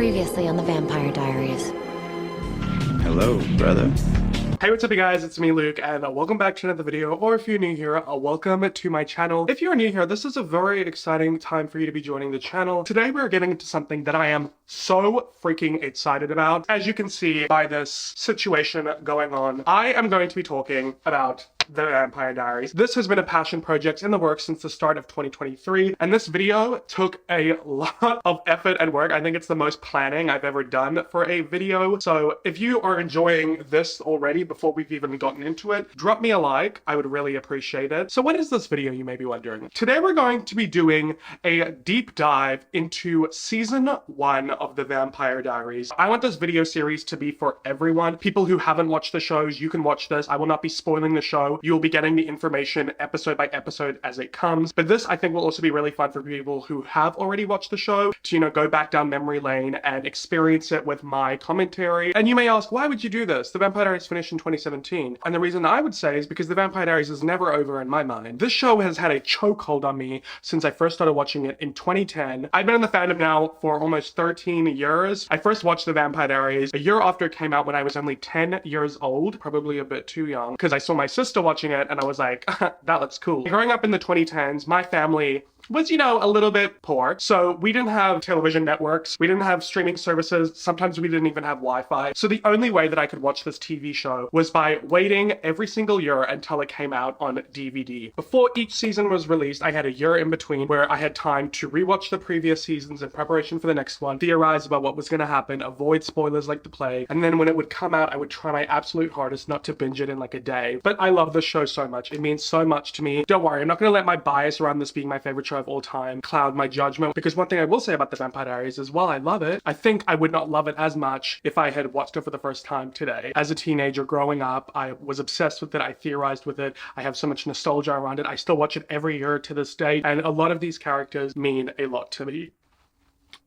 Previously on the Vampire Diaries. Hello, brother. Hey, what's up you guys, it's me Luke, and welcome back to another video, or if you're new here, welcome to my channel. If you're new here, this is a very exciting time for you to be joining the channel. Today we're getting into something that I am so freaking excited about. As you can see by this situation going on, I am going to be talking about the Vampire Diaries. This has been a passion project in the works since the start of 2023, and this video took a lot of effort and work. I think it's the most planning I've ever done for a video. So if you are enjoying this already before we've even gotten into it, drop me a like. I would really appreciate it. So what is this video, you may be wondering? Today we're going to be doing a deep dive into season 1 of the Vampire Diaries. I want this video series to be for everyone. People who haven't watched the shows, you can watch this. I will not be spoiling the show. You'll be getting the information episode by episode as it comes. But this, I think, will also be really fun for people who have already watched the show to, you know, go back down memory lane and experience it with my commentary. And you may ask, why would you do this? The Vampire Diaries finished in 2017. And the reason I would say is because the Vampire Diaries is never over in my mind. This show has had a chokehold on me since I first started watching it in 2010. I've been in the fandom now for almost 13 years. I first watched the Vampire Diaries a year after it came out when I was only 10 years old, probably a bit too young, because I saw my sister watching it and I was like, that looks cool. Growing up in the 2010s, my family was, you know, a little bit poor. So we didn't have television networks. We didn't have streaming services. Sometimes we didn't even have Wi-Fi. So the only way that I could watch this TV show was by waiting every single year until it came out on DVD. Before each season was released, I had a year in between where I had time to rewatch the previous seasons in preparation for the next one, theorize about what was going to happen, avoid spoilers like the plague. And then when it would come out, I would try my absolute hardest not to binge it in like a day. But I love this show so much. It means so much to me. Don't worry, I'm not going to let my bias around this being my favorite show of all time cloud my judgment, because one thing I will say about the Vampire Diaries is while I love it, I think I would not love it as much if I had watched it for the first time today. As a teenager growing up, I was obsessed with it. I theorized with it. I have so much nostalgia around it. I still watch it every year to this day, and a lot of these characters mean a lot to me.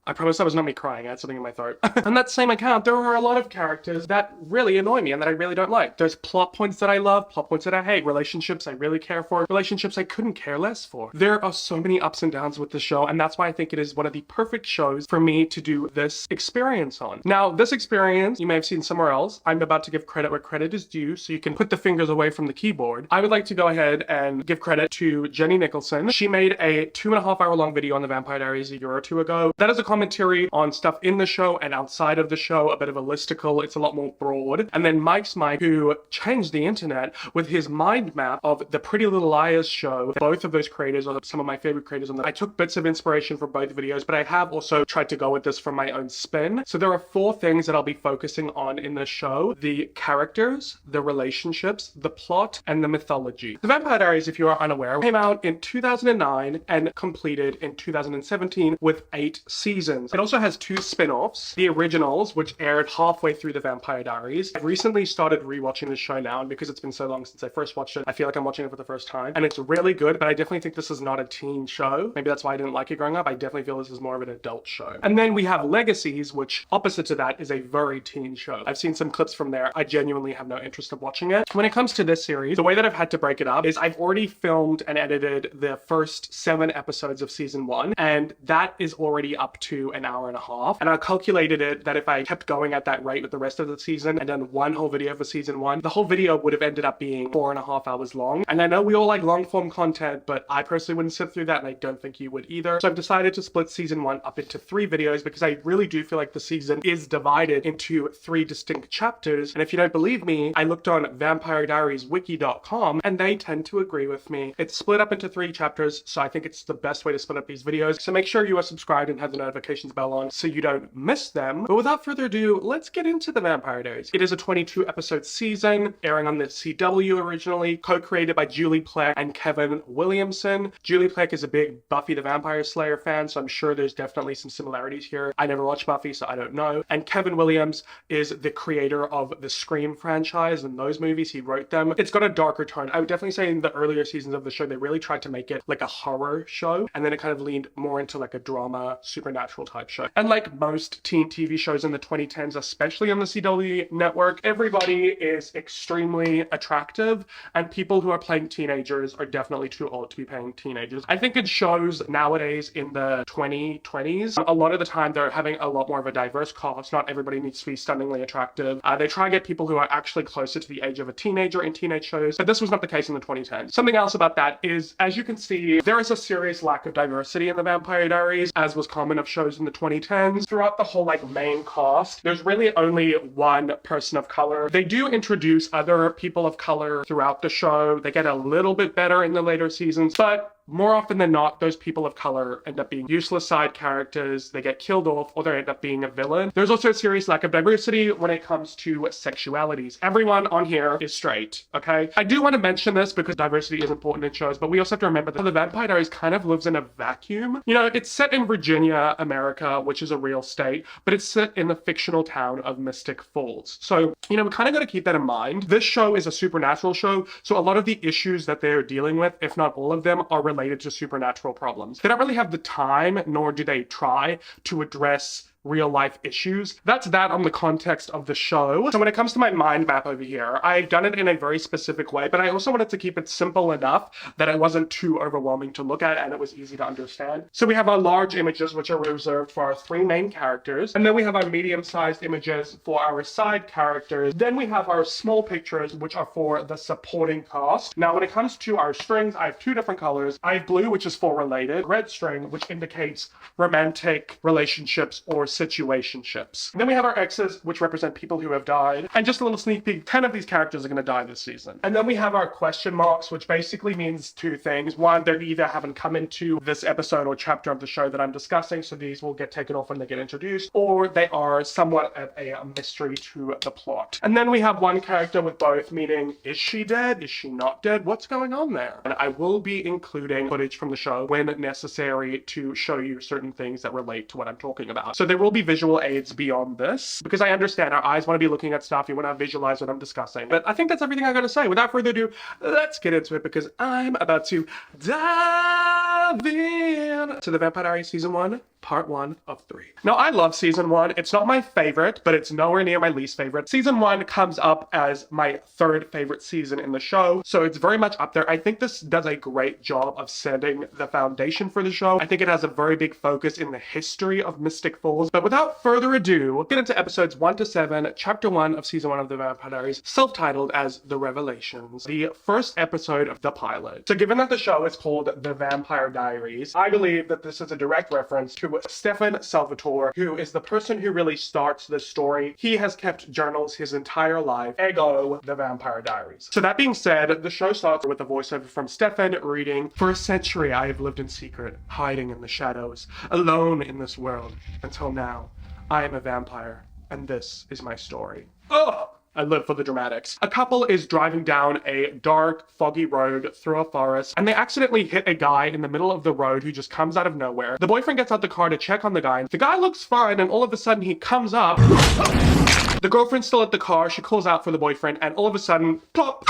I promise that was not me crying, I had something in my throat. On that same account, there are a lot of characters that really annoy me and that I really don't like. There's plot points that I love, plot points that I hate, relationships I really care for, relationships I couldn't care less for. There are so many ups and downs with the show, and that's why I think it is one of the perfect shows for me to do this experience on. Now, this experience you may have seen somewhere else. I'm about to give credit where credit is due, so you can put the fingers away from the keyboard. I would like to go ahead and give credit to Jenny Nicholson. She made a 2.5-hour long video on the Vampire Diaries a year or two ago. That is a commentary on stuff in the show and outside of the show, a bit of a listicle. It's a lot more broad. And then Mike's Mike, who changed the internet with his mind map of the Pretty Little Liars show. Both of those creators are some of my favorite creators on that. I took bits of inspiration from both videos, but I have also tried to go with this from my own spin. So there are 4 things that I'll be focusing on in the show: the characters, the relationships, the plot, and the mythology. The Vampire Diaries, if you are unaware, came out in 2009 and completed in 2017 with 8 seasons. It also has 2 spin-offs, the originals, which aired halfway through the Vampire Diaries. I've recently started rewatching the show now, and because it's been so long since I first watched it, I feel like I'm watching it for the first time, and it's really good, but I definitely think this is not a teen show. Maybe that's why I didn't like it growing up. I definitely feel this is more of an adult show. And then we have Legacies, which opposite to that is a very teen show. I've seen some clips from there. I genuinely have no interest of watching it. When it comes to this series, the way that I've had to break it up is I've already filmed and edited the first 7 episodes of season 1, and that is already up to an hour and a half. And I calculated it that if I kept going at that rate with the rest of the season and done one whole video for season 1, the whole video would have ended up being 4.5 hours long. And I know we all like long form content, but I personally wouldn't sit through that, and I don't think you would either. So I've decided to split season 1 up into 3 videos because I really do feel like the season is divided into 3 distinct chapters. And if you don't believe me, I looked on vampirediarieswiki.com and they tend to agree with me. It's split up into 3 chapters, so I think it's the best way to split up these videos. So make sure you are subscribed and have the notifications bell on so you don't miss them. But without further ado, let's get into the Vampire Diaries. It is a 22 episode season, airing on the CW originally, co-created by Julie Plec and Kevin Williamson. Julie Plec is a big Buffy the Vampire Slayer fan, so I'm sure there's definitely some similarities here. I never watched Buffy, so I don't know. And Kevin Williams is the creator of the Scream franchise and those movies. He wrote them. It's got a darker tone. I would definitely say in the earlier seasons of the show, they really tried to make it like a horror show, and then it kind of leaned more into like a drama, supernatural supernatural type show. And like most teen TV shows in the 2010s, especially on the CW network, everybody is extremely attractive, and people who are playing teenagers are definitely too old to be playing teenagers. I think in shows nowadays in the 2020s, a lot of the time they're having a lot more of a diverse cast. Not everybody needs to be stunningly attractive. They try and get people who are actually closer to the age of a teenager in teenage shows, but this was not the case in the 2010s. Something else about that is, as you can see, there is a serious lack of diversity in the Vampire Diaries, as was common of shows in the 2010s. Throughout the whole like main cast, there's really only one person of color. They do introduce other people of color throughout the show. They get a little bit better in the later seasons, but more often than not, those people of color end up being useless side characters. They get killed off, or they end up being a villain. There's also a serious lack of diversity when it comes to sexualities. Everyone on here is straight, okay? I do want to mention this because diversity is important in shows, but we also have to remember that the Vampire Diaries kind of lives in a vacuum. You know, it's set in Virginia, America, which is a real state, but it's set in the fictional town of Mystic Falls. So, you know, we kind of got to keep that in mind. This show is a supernatural show, so a lot of the issues that they're dealing with, if not all of them, are related to supernatural problems. They don't really have the time, nor do they try to address real life issues. That's that on the context of the show. So when it comes to my mind map over here, I've done it in a very specific way, but I also wanted to keep it simple enough that it wasn't too overwhelming to look at and it was easy to understand. So we have our large images, which are reserved for our three main characters, and then we have our medium-sized images for our side characters. Then we have our small pictures, which are for the supporting cast. Now, when it comes to our strings, I have two different colors. I have blue, which is for related, red string, which indicates romantic relationships or situationships. Then we have our X's, which represent people who have died. And just a little sneak peek, 10 of these characters are going to die this season. And then we have our question marks, which basically means two things. One, they either haven't come into this episode or chapter of the show that I'm discussing, so these will get taken off when they get introduced, or they are somewhat of a mystery to the plot. And then we have one character with both, meaning, is she dead? Is she not dead? What's going on there? And I will be including footage from the show when necessary to show you certain things that relate to what I'm talking about. So there will be visual aids beyond this, because I understand our eyes want to be looking at stuff, you want to visualize what I'm discussing. But I think that's everything I gotta say. Without further ado, let's get into it, because I'm about to dive in to the Vampire Diaries Season 1, Part 1 of 3. Now, I love Season 1. It's not my favorite, but it's nowhere near my least favorite. Season 1 comes up as my third favorite season in the show, so it's very much up there. I think this does a great job of setting the foundation for the show. I think it has a very big focus in the history of Mystic Falls. But without further ado, we'll get into episodes 1 to 7, Chapter 1 of Season 1 of the Vampire Diaries, self-titled as The Revelations, the first episode of the pilot. So given that the show is called The Vampire Diaries, I believe that this is a direct reference to Stefan Salvatore, who is the person who really starts this story. He has kept journals his entire life, ergo The Vampire Diaries. So that being said, the show starts with a voiceover from Stefan reading, "For a century I have lived in secret, hiding in the shadows, alone in this world, until now. I am a vampire, and this is my story." Oh! I live for the dramatics. A couple is driving down a dark, foggy road through a forest, and they accidentally hit a guy in the middle of the road who just comes out of nowhere. The boyfriend gets out the car to check on the guy. The guy looks fine, and all of a sudden he comes up. The girlfriend's still at the car. She calls out for the boyfriend, and all of a sudden, plop!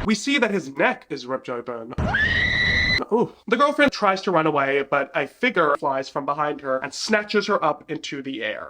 We see that his neck is ripped open. Ooh. The girlfriend tries to run away, but a figure flies from behind her and snatches her up into the air.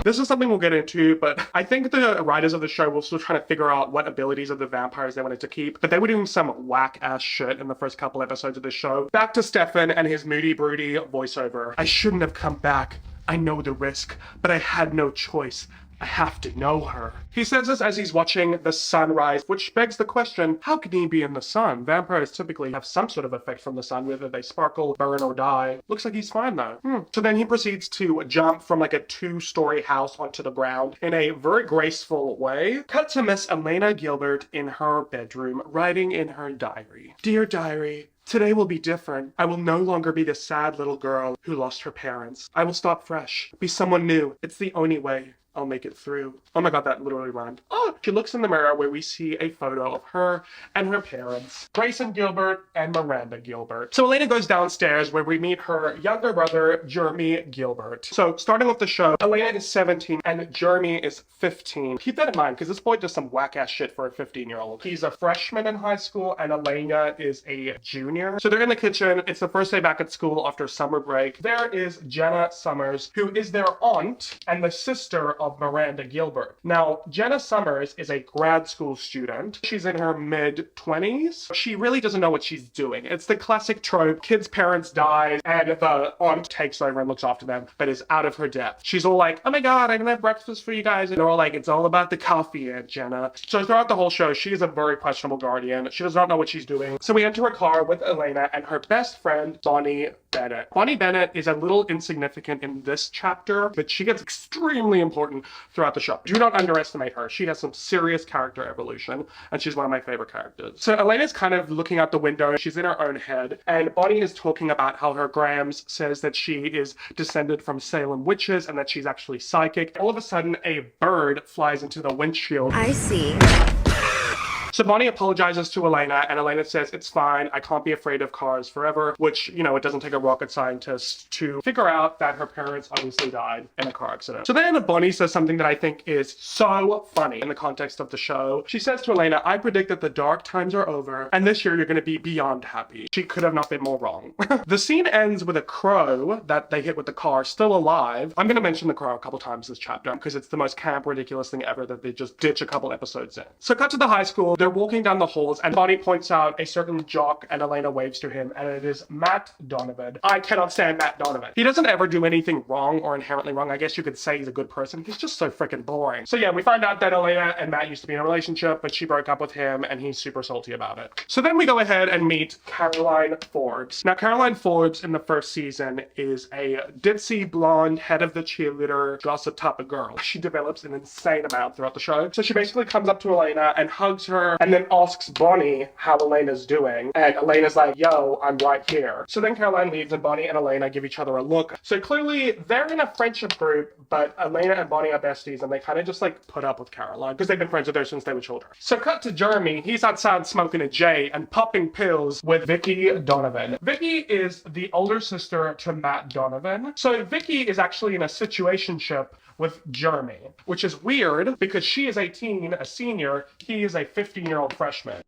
This is something we'll get into, but I think the writers of the show were still trying to figure out what abilities of the vampires they wanted to keep, but they were doing some whack-ass shit in the first couple episodes of the show. Back to Stefan and his moody, broody voiceover. "I shouldn't have come back. I know the risk, but I had no choice. I have to know her." He says this as he's watching the sunrise, which begs the question, how can he be in the sun? Vampires typically have some sort of effect from the sun, whether they sparkle, burn, or die. Looks like he's fine though. So then he proceeds to jump from like a 2-story house onto the ground in a very graceful way. Cut to Miss Elena Gilbert in her bedroom, writing in her diary. "Dear diary, today will be different. I will no longer be the sad little girl who lost her parents. I will start fresh, be someone new. It's the only way. I'll make it through. Oh my god, that literally rhymed. Oh, she looks in the mirror where we see a photo of her and her parents, Grayson Gilbert and Miranda Gilbert. So Elena goes downstairs where we meet her younger brother, Jeremy Gilbert. So starting with the show, Elena is 17 and Jeremy is 15. Keep that in mind because this boy does some whack ass shit for a 15-year-old. He's a freshman in high school and Elena is a junior. So they're in the kitchen. It's the first day back at school after summer break. There is Jenna Summers, who is their aunt and the sister of Miranda Gilbert. Now, Jenna Summers is a grad school student. She's in her mid-20s. She really doesn't know what she's doing. It's the classic trope. Kids' parents die and the aunt takes over and looks after them, but is out of her depth. She's all like, oh my god, I'm gonna have breakfast for you guys. And they're all like, it's all about the coffee, Aunt Jenna. So throughout the whole show, she is a very questionable guardian. She does not know what she's doing. So we enter a car with Elena and her best friend, Bonnie Bennett. Bonnie Bennett is a little insignificant in this chapter, but she gets extremely important throughout the show. Do not underestimate her. She has some serious character evolution, and she's one of my favorite characters. So Elena's kind of looking out the window. She's in her own head, and Bonnie is talking about how her Grams says that she is descended from Salem witches and that she's actually psychic. All of a sudden, a bird flies into the windshield. I see. So Bonnie apologizes to Elena, and Elena says, it's fine, I can't be afraid of cars forever, which, you know, it doesn't take a rocket scientist to figure out that her parents obviously died in a car accident. So then Bonnie says something that I think is so funny in the context of the show. She says to Elena, I predict that the dark times are over, and this year you're going to be beyond happy. She could have not been more wrong. The scene ends with a crow that they hit with the car still alive. I'm going to mention the crow a couple times this chapter because it's the most camp, ridiculous thing ever that they just ditch a couple episodes in. So cut to the high school. They're walking down the halls and Bonnie points out a certain jock and Elena waves to him, and it is Matt Donovan. I cannot stand Matt Donovan. He doesn't ever do anything wrong or inherently wrong. I guess you could say he's a good person. He's just so freaking boring. So yeah, we find out that Elena and Matt used to be in a relationship, but she broke up with him and he's super salty about it. So then we go ahead and meet Caroline Forbes. Now Caroline Forbes in the first season is a ditzy blonde head of the cheerleader gossip type of girl. She develops an insane amount throughout the show. So she basically comes up to Elena and hugs her and then asks Bonnie how Elena's doing, and Elena's like, yo, I'm right here. So then Caroline leaves and Bonnie and Elena give each other a look. So clearly they're in a friendship group, but Elena and Bonnie are besties and they kind of just like put up with Caroline because they've been friends with her since they were children. So cut to Jeremy. He's outside smoking a J and popping pills with Vicky Donovan. Vicky is the older sister to Matt Donovan. So Vicky is actually in a situationship with Jeremy, which is weird because she is 18, a senior, he is a 15-year-old freshman.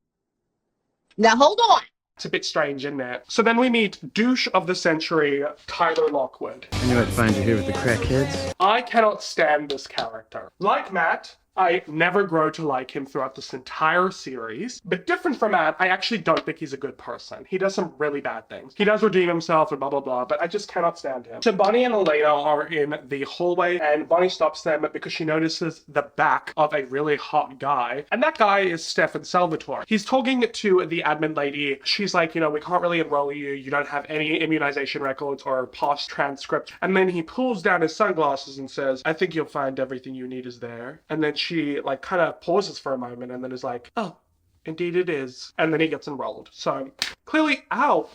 Now hold on. It's a bit strange, isn't it? So then we meet douche of the century, Tyler Lockwood. I knew I'd find you here with the crackheads. I cannot stand this character. Like Matt, I never grow to like him throughout this entire series. But different from Matt, I actually don't think he's a good person. He does some really bad things. He does redeem himself and blah, blah, blah, but I just cannot stand him. So Bonnie and Elena are in the hallway and Bonnie stops them because she notices the back of a really hot guy. And that guy is Stefan Salvatore. He's talking to the admin lady. She's like, you know, we can't really enroll you. You don't have any immunization records or past transcripts. And then he pulls down his sunglasses and says, I think you'll find everything you need is there. And then she like kind of pauses for a moment and then is like, oh, indeed it is. And then he gets enrolled. So clearly, ow.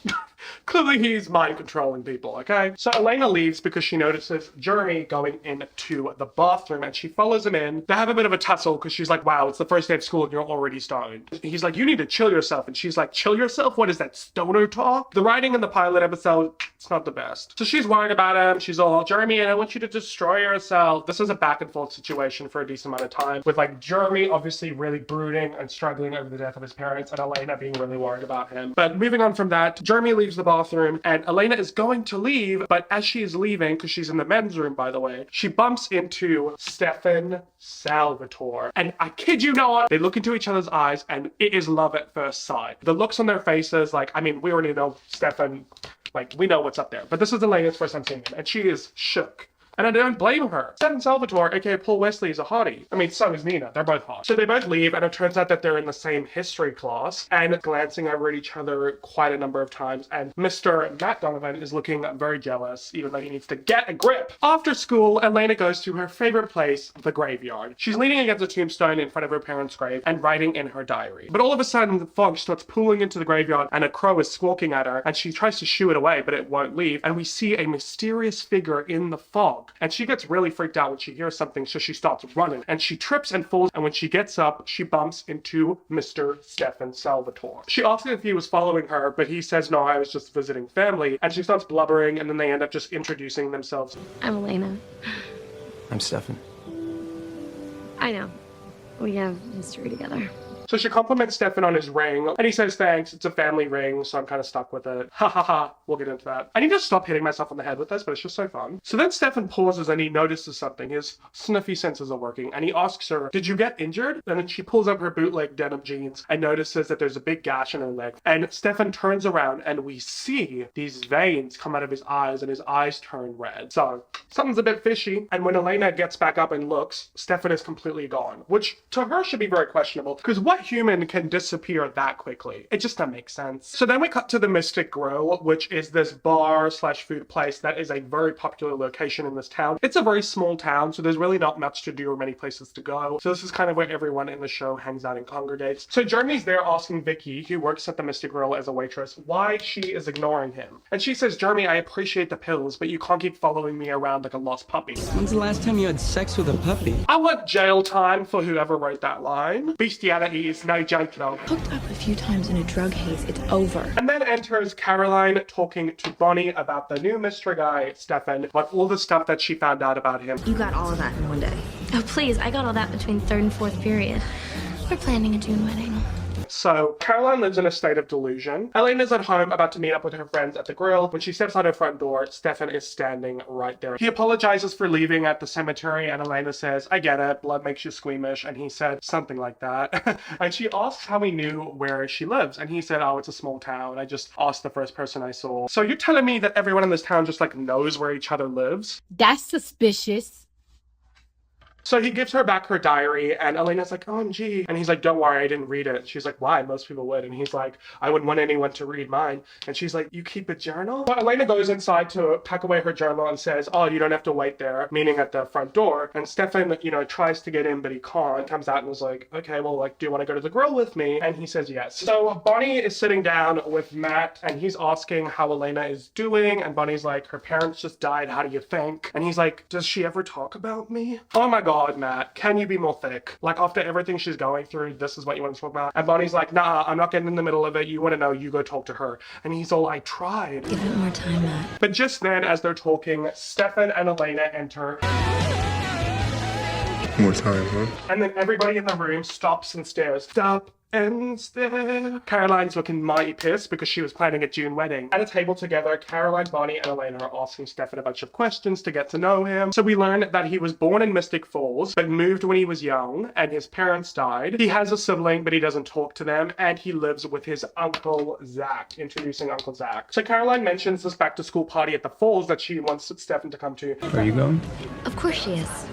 Clearly he's mind controlling people, okay? So Elena leaves because she notices Jeremy going into the bathroom and she follows him in. They have a bit of a tussle because she's like, wow, it's the first day of school and you're already stoned. He's like, you need to chill yourself. And she's like, chill yourself? What is that, stoner talk? The writing in the pilot episode, it's not the best. So she's worried about him. She's all, Jeremy, I want you to destroy yourself. This is a back and forth situation for a decent amount of time with like Jeremy obviously really brooding and struggling over the death of his parents and Elena being really worried about him. But moving on from that, Jeremy leaves the bathroom and Elena is going to leave, but as she is leaving, because she's in the men's room by the way, she bumps into Stefan Salvatore. And I kid you not, they look into each other's eyes and it is love at first sight. The looks on their faces, like, I mean, we already know Stefan, like, we know what's up there. But this is Elena's first time seeing him and she is shook. And I don't blame her. Stefan Salvatore, aka Paul Wesley, is a hottie. I mean, so is Nina. They're both hot. So they both leave, and it turns out that they're in the same history class, and glancing over at each other quite a number of times, and Mr. Matt Donovan is looking very jealous, even though he needs to get a grip. After school, Elena goes to her favorite place, the graveyard. She's leaning against a tombstone in front of her parents' grave, and writing in her diary. But all of a sudden, the fog starts pooling into the graveyard, and a crow is squawking at her, and she tries to shoo it away, but it won't leave, and we see a mysterious figure in the fog. knock. And she gets really freaked out when she hears something, so she starts running. And she trips and falls, and when she gets up, she bumps into Mr. Stefan Salvatore. She asks if he was following her, but he says, no, I was just visiting family. And she starts blubbering, and then they end up just introducing themselves. I'm Elena. I'm Stefan. I know. We have history together. So she compliments Stefan on his ring, and he says, thanks, it's a family ring, so I'm kind of stuck with it. Ha ha ha, we'll get into that. I need to stop hitting myself on the head with this, but it's just so fun. So then Stefan pauses and he notices something. His sniffy senses are working, and he asks her, did you get injured? And then she pulls up her bootleg denim jeans and notices that there's a big gash in her leg. And Stefan turns around, and we see these veins come out of his eyes, and his eyes turn red. So something's a bit fishy. And when Elena gets back up and looks, Stefan is completely gone, which to her should be very questionable, because what human can disappear that quickly? It just doesn't make sense. So then we cut to the Mystic Grill, which is this bar slash food place that is a very popular location in this town. It's a very small town, so there's really not much to do or many places to go. So this is kind of where everyone in the show hangs out and congregates. So Jeremy's there asking Vicky, who works at the Mystic Grill as a waitress, why she is ignoring him. And she says, Jeremy, I appreciate the pills, but you can't keep following me around like a lost puppy. When's the last time you had sex with a puppy? I want jail time for whoever wrote that line. Bestiality is no joke though. Hooked up a few times in a drug haze, it's over. And then enters Caroline talking to Bonnie about the new mystery guy, Stefan, about all the stuff that she found out about him. You got all of that in one day. Oh, please, I got all that between third and fourth period. We're planning a June wedding. So Caroline lives in a state of delusion. Elena's at home about to meet up with her friends at the grill. When she steps out her front door, Stefan is standing right there. He apologizes for leaving at the cemetery, and Elena says, I get it, blood makes you squeamish, and he said something like that. And she asks how he knew where she lives, and he said, oh, it's a small town. I just asked the first person I saw. So you're telling me that everyone in this town just like knows where each other lives? That's suspicious. So he gives her back her diary, and Elena's like, OMG. And he's like, don't worry, I didn't read it. She's like, why? Most people would. And he's like, I wouldn't want anyone to read mine. And she's like, you keep a journal? So Elena goes inside to pack away her journal and says, oh, you don't have to wait there, meaning at the front door. And Stefan, tries to get in, but he can't. Comes out and was like, okay, well, do you want to go to the grill with me? And he says yes. So Bonnie is sitting down with Matt, and he's asking how Elena is doing. And Bonnie's like, her parents just died. How do you think? And he's like, does she ever talk about me? Oh my God. Matt, can you be more thick? Like, after everything she's going through, this is what you want to talk about? And Bonnie's like, nah, I'm not getting in the middle of it. You want to know, you go talk to her. And he's all, I tried. Give it more time, Matt. But just then, as they're talking, Stefan and Elena enter. More time, huh? And then everybody in the room stops and stares. Stop and stare. Caroline's looking mighty pissed because she was planning a June wedding. At a table together, Caroline, Bonnie, and Elena are asking Stefan a bunch of questions to get to know him. So we learn that he was born in Mystic Falls, but moved when he was young, and his parents died. He has a sibling, but he doesn't talk to them, and he lives with his Uncle Zach, introducing Uncle Zach. So Caroline mentions this back-to-school party at the Falls that she wants Stefan to come to. Are you going? Of course she is.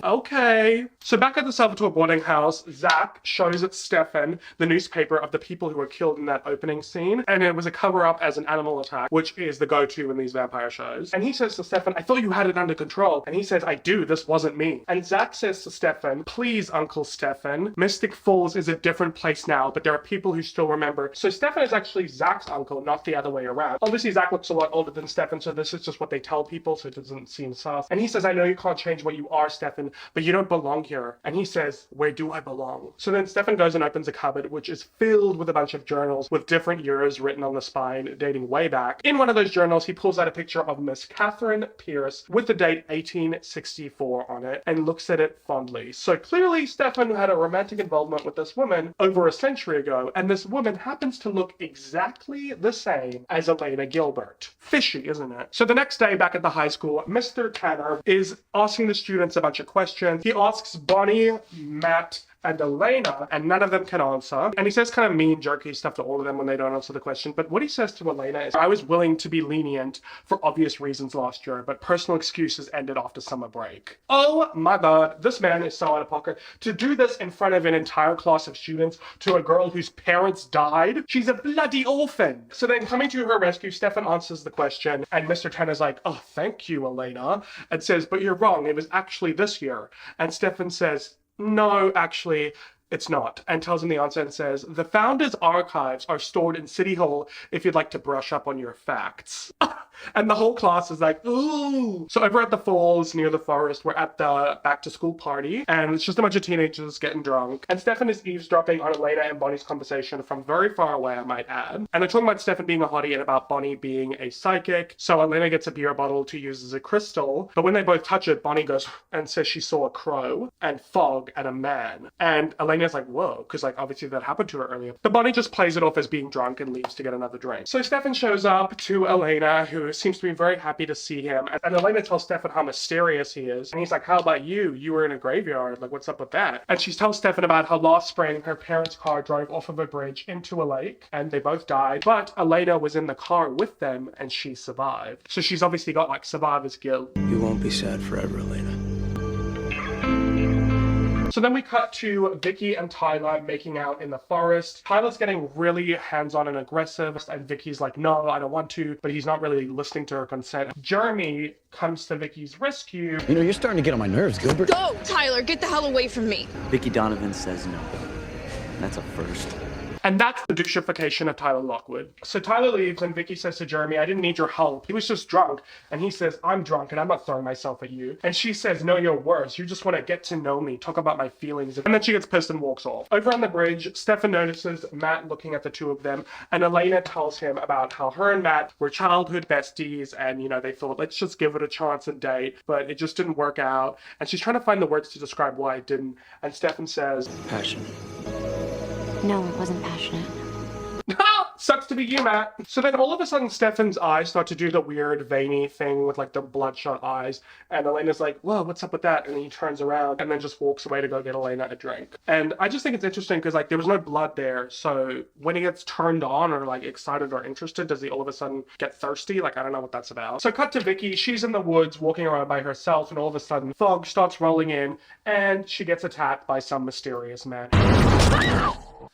Okay. So back at the Salvatore boarding house, Zach shows Stefan the newspaper of the people who were killed in that opening scene, and it was a cover-up as an animal attack, which is the go-to in these vampire shows. And he says to Stefan, I thought you had it under control. And he says, I do, this wasn't me. And Zach says to Stefan, please, Uncle Stefan, Mystic Falls is a different place now, but there are people who still remember. So Stefan is actually Zach's uncle, not the other way around. Obviously, Zach looks a lot older than Stefan, so this is just what they tell people, so it doesn't seem sus. And he says, I know you can't change what you are, Stefan, but you don't belong here. And he says, where do I belong? So then Stefan goes and opens a cupboard, which is filled with a bunch of journals with different years written on the spine, dating way back. In one of those journals, he pulls out a picture of Miss Catherine Pierce with the date 1864 on it and looks at it fondly. So clearly, Stefan had a romantic involvement with this woman over a century ago, and this woman happens to look exactly the same as Elena Gilbert. Fishy, isn't it? So the next day, back at the high school, Mr. Tanner is asking the students a bunch of questions. He asks Bonnie, Matt, and Elena, and none of them can answer. And he says kind of mean, jerky stuff to all of them when they don't answer the question. But what he says to Elena is, I was willing to be lenient for obvious reasons last year, but personal excuses ended after summer break. Oh my God, this man is so out of pocket. To do this in front of an entire class of students to a girl whose parents died, she's a bloody orphan. So then coming to her rescue, Stefan answers the question, and Mr. Tanner's like, oh, thank you, Elena, and says, but you're wrong, it was actually this year. And Stefan says, no, actually, it's not, and tells him the answer and says, the Founder's archives are stored in City Hall if you'd like to brush up on your facts. And the whole class is like, ooh. So over at the falls near the forest, we're at the back to school party, and it's just a bunch of teenagers getting drunk. And Stefan is eavesdropping on Elena and Bonnie's conversation from very far away, I might add. And they're talking about Stefan being a hottie and about Bonnie being a psychic. So Elena gets a beer bottle to use as a crystal, but when they both touch it, Bonnie goes and says she saw a crow and fog and a man. And Elena's like, whoa, because like obviously that happened to her earlier. But Bonnie just plays it off as being drunk and leaves to get another drink. So Stefan shows up to Elena, who seems to be very happy to see him. And Elena tells Stefan how mysterious he is. And he's like, how about you? You were in a graveyard. Like, what's up with that? And she tells Stefan about how last spring her parents' car drove off of a bridge into a lake and they both died. But Elena was in the car with them and she survived. So she's obviously got like survivor's guilt. You won't be sad forever, Elena. So then we cut to Vicky and Tyler making out in the forest. Tyler's getting really hands-on and aggressive, and Vicky's like, no, I don't want to, but he's not really listening to her consent. Jeremy comes to Vicky's rescue. You know, you're starting to get on my nerves, Gilbert. Go, Tyler, get the hell away from me. Vicky Donovan says no. That's a first. And that's the doucheification of Tyler Lockwood. So Tyler leaves and Vicky says to Jeremy, I didn't need your help. He was just drunk. And he says, I'm drunk and I'm not throwing myself at you. And she says, no, you're worse. You just want to get to know me, talk about my feelings. And then she gets pissed and walks off. Over on the bridge, Stefan notices Matt looking at the two of them. And Elena tells him about how her and Matt were childhood besties. And, you know, they thought, let's just give it a chance and date. But it just didn't work out. And she's trying to find the words to describe why it didn't. And Stefan says, Passion. No, it wasn't passionate. sucks to be you, Matt. So then all of a sudden Stefan's eyes start to do the weird veiny thing with like the bloodshot eyes. And Elena's like, whoa, what's up with that? And he turns around and then just walks away to go get Elena a drink. And I just think it's interesting because like there was no blood there. So when he gets turned on or like excited or interested, does he all of a sudden get thirsty? Like, I don't know what that's about. So cut to Vicky. She's in the woods walking around by herself and all of a sudden fog starts rolling in and she gets attacked by some mysterious man.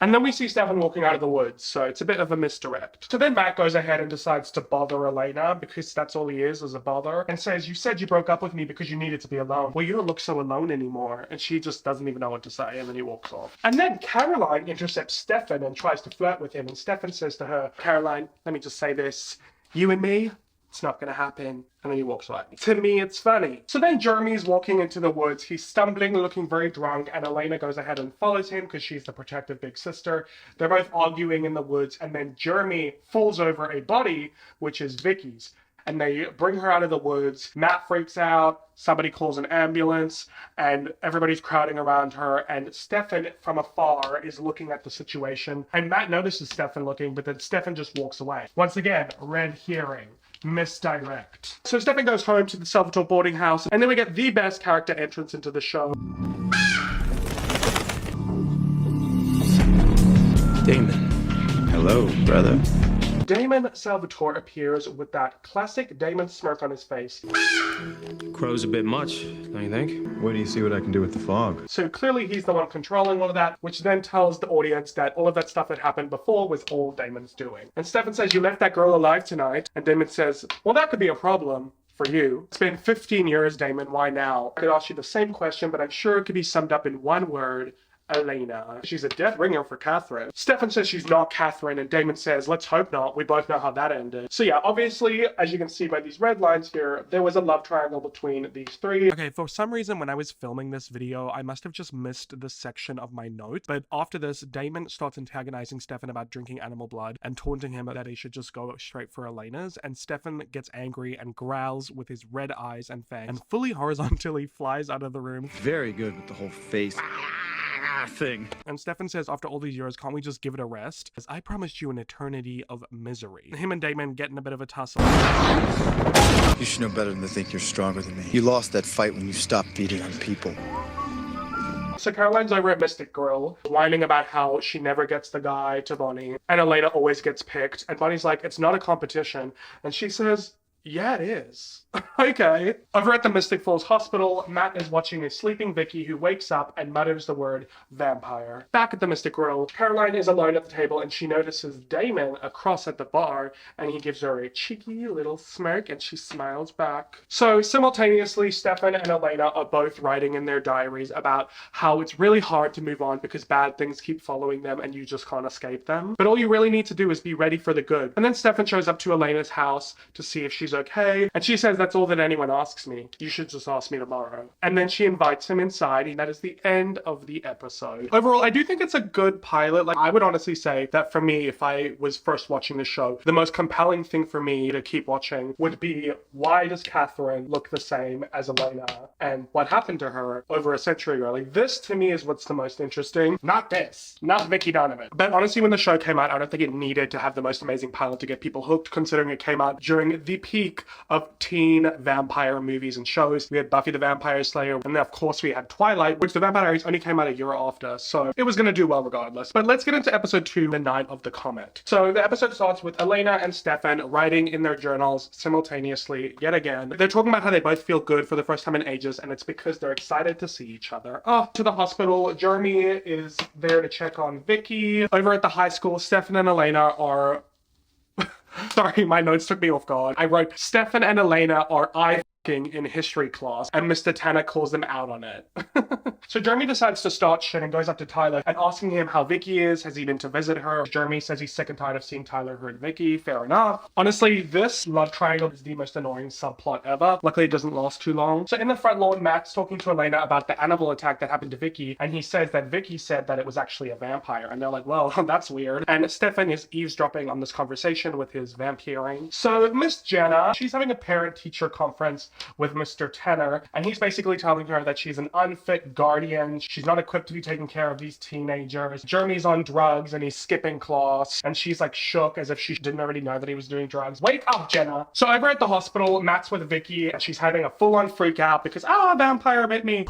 And then we see Stefan walking out of the woods, so it's a bit of a misdirect. So then Matt goes ahead and decides to bother Elena, because that's all he is a bother, and says, you said you broke up with me because you needed to be alone. Well, you don't look so alone anymore. And she just doesn't even know what to say, and then he walks off. And then Caroline intercepts Stefan and tries to flirt with him, and Stefan says to her, Caroline, let me just say this, you and me, it's not gonna happen. And then he walks away. To me, it's funny. So then Jeremy's walking into the woods. He's stumbling, looking very drunk, and Elena goes ahead and follows him because she's the protective big sister. They're both arguing in the woods, and then Jeremy falls over a body, which is Vicky's. And they bring her out of the woods. Matt freaks out. Somebody calls an ambulance, and everybody's crowding around her. And Stefan, from afar, is looking at the situation. And Matt notices Stefan looking, but then Stefan just walks away. Once again, red herring. Misdirect. So Stefan goes home to the Salvatore boarding house, and then we get the best character entrance into the show. Damon. Hello, brother. Damon Salvatore appears with that classic Damon smirk on his face. Crow's a bit much, don't you think? Wait till you see what I can do with the fog. So clearly he's the one controlling all of that, which then tells the audience that all of that stuff that happened before was all Damon's doing. And Stefan says, you left that girl alive tonight. And Damon says, well, that could be a problem for you. It's been 15 years, Damon. Why now? I could ask you the same question, but I'm sure it could be summed up in one word. Elena. She's a death ringer for Catherine. Stefan says she's not Catherine, and Damon says, let's hope not. We both know how that ended. So yeah, obviously, as you can see by these red lines here, there was a love triangle between these three. Okay, for some reason, when I was filming this video, I must have just missed this section of my notes, but after this, Damon starts antagonizing Stefan about drinking animal blood and taunting him that he should just go straight for Elena's, and Stefan gets angry and growls with his red eyes and fangs, and fully horizontally flies out of the room. Very good with the whole face thing. And Stefan says, after all these years, can't we just give it a rest? As I promised you an eternity of misery. Him and Damon get in a bit of a tussle. You should know better than to think you're stronger than me. You lost that fight when you stopped beating on people. So Caroline's over at Mystic Grill, whining about how she never gets the guy to Bonnie, and Elena always gets picked. And Bonnie's like, it's not a competition. And she says, Yeah, it is. Okay. Over at the Mystic Falls Hospital, Matt is watching a sleeping Vicky who wakes up and mutters the word vampire. Back at the Mystic Grill, Caroline is alone at the table and she notices Damon across at the bar and he gives her a cheeky little smirk and she smiles back. So simultaneously, Stefan and Elena are both writing in their diaries about how it's really hard to move on because bad things keep following them and you just can't escape them. But all you really need to do is be ready for the good. And then Stefan shows up to Elena's house to see if she's okay. And she says, that's all that anyone asks me. You should just ask me tomorrow. And then she invites him inside, and that is the end of the episode. Overall, I do think it's a good pilot. Like, I would honestly say that for me, if I was first watching the show, the most compelling thing for me to keep watching would be, why does Catherine look the same as Elena? And what happened to her over a century ago? Like, this to me is what's the most interesting. Not this. Not Vicky Donovan. But honestly, when the show came out, I don't think it needed to have the most amazing pilot to get people hooked, considering it came out during the peak of teen vampire movies and shows. We had Buffy the Vampire Slayer, and then of course we had Twilight, which the Vampire Diaries only came out a year after, so it was going to do well regardless. But let's get into episode 2, The Night of the Comet. So the episode starts with Elena and Stefan writing in their journals simultaneously yet again. They're talking about how they both feel good for the first time in ages, and it's because they're excited to see each other. Off to the hospital, Jeremy is there to check on Vicky. Over at the high school, Stefan and Elena are sorry, my notes took me off guard. I wrote, Stefan and Elena are in history class, and Mr. Tanner calls them out on it. So Jeremy decides to start shit and goes up to Tyler and asking him how Vicky is. Has he been to visit her? Jeremy says he's sick and tired of seeing Tyler hurt Vicky. Fair enough. Honestly, this love triangle is the most annoying subplot ever. Luckily, it doesn't last too long. So in the front lawn, Matt's talking to Elena about the animal attack that happened to Vicky, and he says that Vicky said that it was actually a vampire, and they're like, well, that's weird. And Stefan is eavesdropping on this conversation with his vampiring. So Miss Jenna, she's having a parent-teacher conference with Mr. Tanner, and he's basically telling her that she's an unfit guardian. She's not equipped to be taking care of these teenagers. Jeremy's on drugs and he's skipping class, and she's like shook as if she didn't already know that he was doing drugs. Wake up, Jenna. So over at the hospital, Matt's with Vicky and she's having a full-on freak out because, a vampire bit me.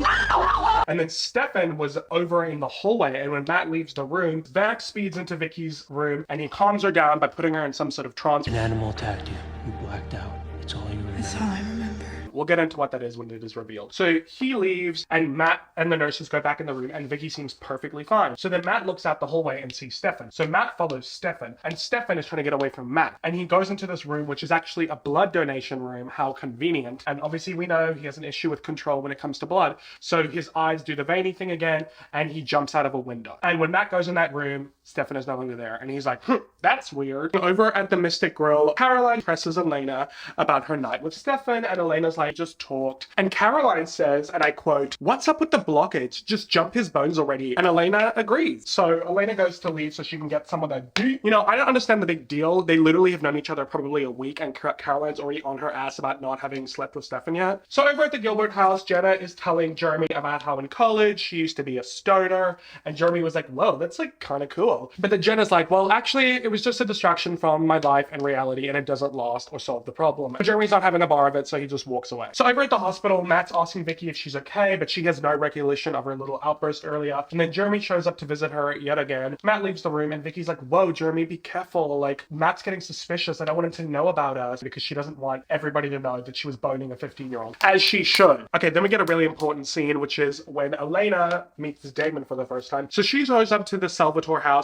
And then Stefan was over in the hallway, and when Matt leaves the room, Vac speeds into Vicky's room and he calms her down by putting her in some sort of trance. An animal attacked you. You blacked out. It's all you remember. That's all I remember. We'll get into what that is when it is revealed. So he leaves and Matt and the nurses go back in the room and Vicky seems perfectly fine. So then Matt looks out the hallway and sees Stefan. So Matt follows Stefan, and Stefan is trying to get away from Matt. And he goes into this room, which is actually a blood donation room. How convenient. And obviously we know he has an issue with control when it comes to blood. So his eyes do the veiny thing again and he jumps out of a window. And when Matt goes in that room, Stefan is no longer there. And he's like, that's weird. Over at the Mystic Grill, Caroline presses Elena about her night with Stefan, and Elena's like, just talked. And Caroline says, and I quote, what's up with the blockage? Just jump his bones already. And Elena agrees. So Elena goes to leave so she can get some of that deep. You know, I don't understand the big deal. They literally have known each other probably a week, and Caroline's already on her ass about not having slept with Stefan yet. So over at the Gilbert house, Jenna is telling Jeremy about how in college she used to be a stoner, and Jeremy was like, whoa, that's like kind of cool. But then Jenna's like, well, actually, it was just a distraction from my life and reality, and it doesn't last or solve the problem. But Jeremy's not having a bar of it, so he just walks away. So over at the hospital, Matt's asking Vicky if she's okay, but she has no recollection of her little outburst earlier. And then Jeremy shows up to visit her yet again. Matt leaves the room, and Vicky's like, whoa, Jeremy, be careful. Like, Matt's getting suspicious. I don't want him to know about us, because she doesn't want everybody to know that she was boning a 15-year-old. As she should. Okay, then we get a really important scene, which is when Elena meets Damon for the first time. So she goes up to the Salvatore house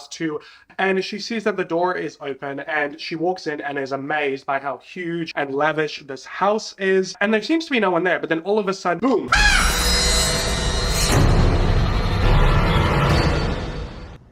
and she sees that the door is open, and she walks in and is amazed by how huge and lavish this house is. And there seems to be no one there, but then all of a sudden, boom!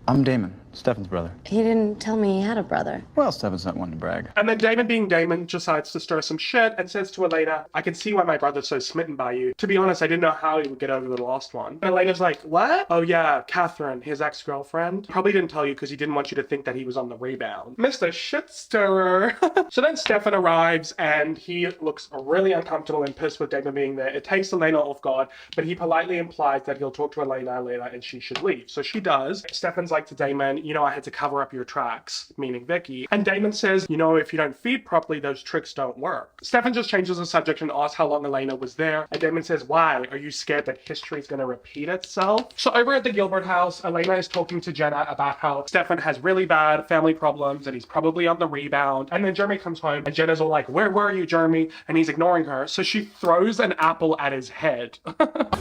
I'm Damon, Stefan's brother. He didn't tell me he had a brother. Well, Stefan's not one to brag. And then Damon, being Damon, decides to stir some shit and says to Elena, I can see why my brother's so smitten by you. To be honest, I didn't know how he would get over the last one. And Elena's like, what? Oh yeah, Catherine, his ex-girlfriend. Probably didn't tell you because he didn't want you to think that he was on the rebound. Mr. Shit Stirrer. So then Stefan arrives and he looks really uncomfortable and pissed with Damon being there. It takes Elena off guard, but he politely implies that he'll talk to Elena later and she should leave. So she does. Stefan's like to Damon, you know, I had to cover up your tracks, meaning Vicky. And Damon says, you know, if you don't feed properly, those tricks don't work. Stefan just changes the subject and asks how long Elena was there. And Damon says, why? Are you scared that history is going to repeat itself? So over at the Gilbert house, Elena is talking to Jenna about how Stefan has really bad family problems and he's probably on the rebound. And then Jeremy comes home and Jenna's all like, where were you, Jeremy? And he's ignoring her. So she throws an apple at his head.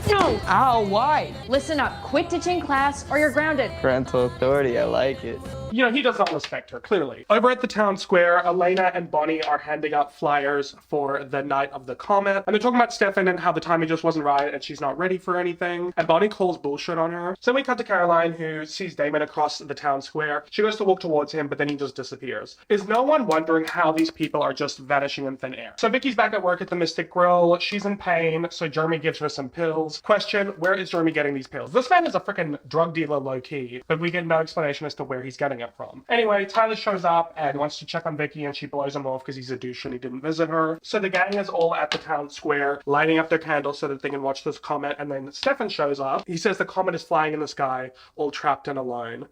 No! Ow, why? Listen up. Quit ditching class or you're grounded. Parental authority, I like it. You know, he does not respect her, clearly. Over at the town square, Elena and Bonnie are handing out flyers for the night of the Comet. And they're talking about Stefan and how the timing just wasn't right and she's not ready for anything. And Bonnie calls bullshit on her. So we cut to Caroline, who sees Damon across the town square. She goes to walk towards him, but then he just disappears. Is no one wondering how these people are just vanishing in thin air? So Vicky's back at work at the Mystic Grill. She's in pain, so Jeremy gives her some pills. Question, where is Jeremy getting these pills? This man is a freaking drug dealer low-key, but we get no explanation as to where he's getting it from. Anyway, Tyler shows up and wants to check on Vicky, and she blows him off because he's a douche and he didn't visit her. So the gang is all at the town square, lighting up their candles so that they can watch this comet, and then Stefan shows up. He says the comet is flying in the sky, all trapped and alone.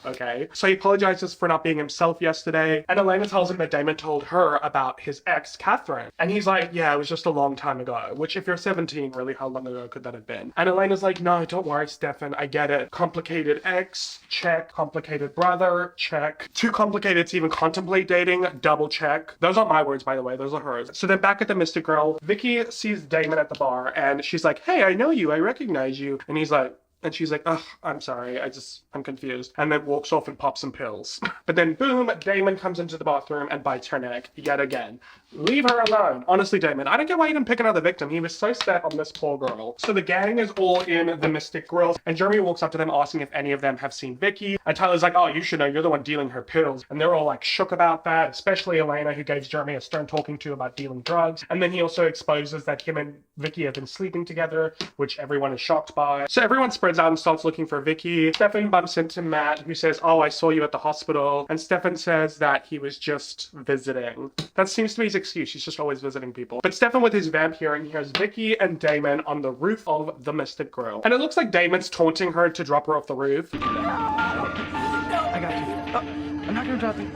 Okay, so he apologizes for not being himself yesterday, and Elena tells him that Damon told her about his ex, Catherine. And he's like, yeah, it was just a long time ago, which if you're 17, really, how long ago could that have been? And Elena's like, no, don't worry, Stefan, I get it. Complicated ex, check. Complicated brother, check. Too complicated to even contemplate dating, double check. Those aren't my words, by the way, those are hers. So then back at the Mystic Grill, Vicky sees Damon at the bar, and she's like, hey, I know you, I recognize you. And he's like, and she's like, ugh, I'm sorry, I'm confused. And then walks off and pops some pills. But then boom, Damon comes into the bathroom and bites her neck yet again. Leave her alone. Honestly, Damon, I don't get why you didn't pick another victim. He was so set on this poor girl. So the gang is all in the Mystic Grill, and Jeremy walks up to them asking if any of them have seen Vicky. And Tyler's like, oh, you should know, you're the one dealing her pills. And they're all like shook about that, especially Elena, who gave Jeremy a stern talking to about dealing drugs. And then he also exposes that him and Vicky have been sleeping together, which everyone is shocked by. So everyone spreads out and starts looking for Vicky. Stefan bumps into Matt, who says, oh, I saw you at the hospital. And Stefan says that he was just visiting. That seems to be his excuse. He's just always visiting people. But Stefan, with his vamp hearing, hears Vicky and Damon on the roof of the Mystic Grill. And it looks like Damon's taunting her to drop her off the roof. I got you. Oh, I'm not gonna drop you.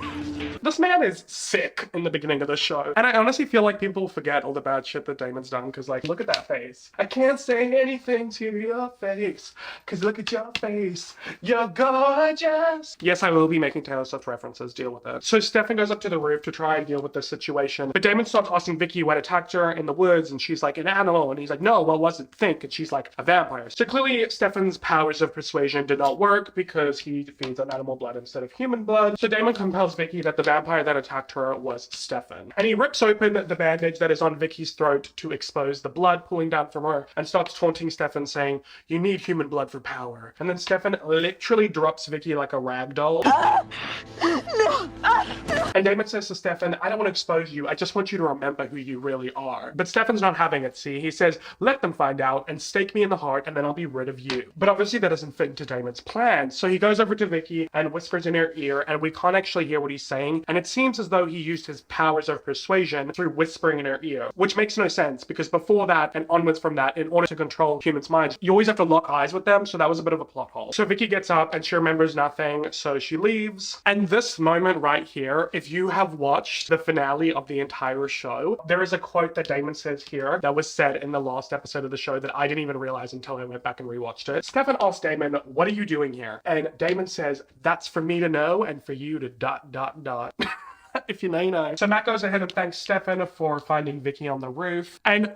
This man is sick in the beginning of the show. And I honestly feel like people forget all the bad shit that Damon's done, because like, look at that face. I can't say anything to your face, because look at your face. You're gorgeous. Yes, I will be making Taylor Swift references. Deal with it. So Stefan goes up to the roof to try and deal with this situation. But Damon starts asking Vicky what attacked her in the woods, and she's like, an animal. And he's like, no, what was it? Think. And she's like, a vampire. So clearly Stefan's powers of persuasion did not work because he feeds on animal blood instead of human blood. So Damon compels Vicky that the vampire that attacked her was Stefan. And he rips open the bandage that is on Vicky's throat to expose the blood pooling down from her and starts taunting Stefan, saying, you need human blood for power. And then Stefan literally drops Vicky like a rag doll. And Damon says to Stefan, I don't want to expose you, I just want you to remember who you really are. But Stefan's not having it, see? He says, let them find out and stake me in the heart and then I'll be rid of you. But obviously that doesn't fit into Damon's plan. So he goes over to Vicky and whispers in her ear, and we can't actually hear what he's saying. And it seems as though he used his powers of persuasion through whispering in her ear, which makes no sense because before that and onwards from that, in order to control humans' minds, you always have to lock eyes with them. So that was a bit of a plot hole. So Vicky gets up and she remembers nothing, so she leaves. And this moment right here, if you have watched the finale of the entire show, there is a quote that Damon says here that was said in the last episode of the show that I didn't even realize until I went back and rewatched it. Stefan asks Damon, what are you doing here? And Damon says, that's for me to know and for you to ... If you know, you know. So Matt goes ahead and thanks Stefan for finding Vicky on the roof. And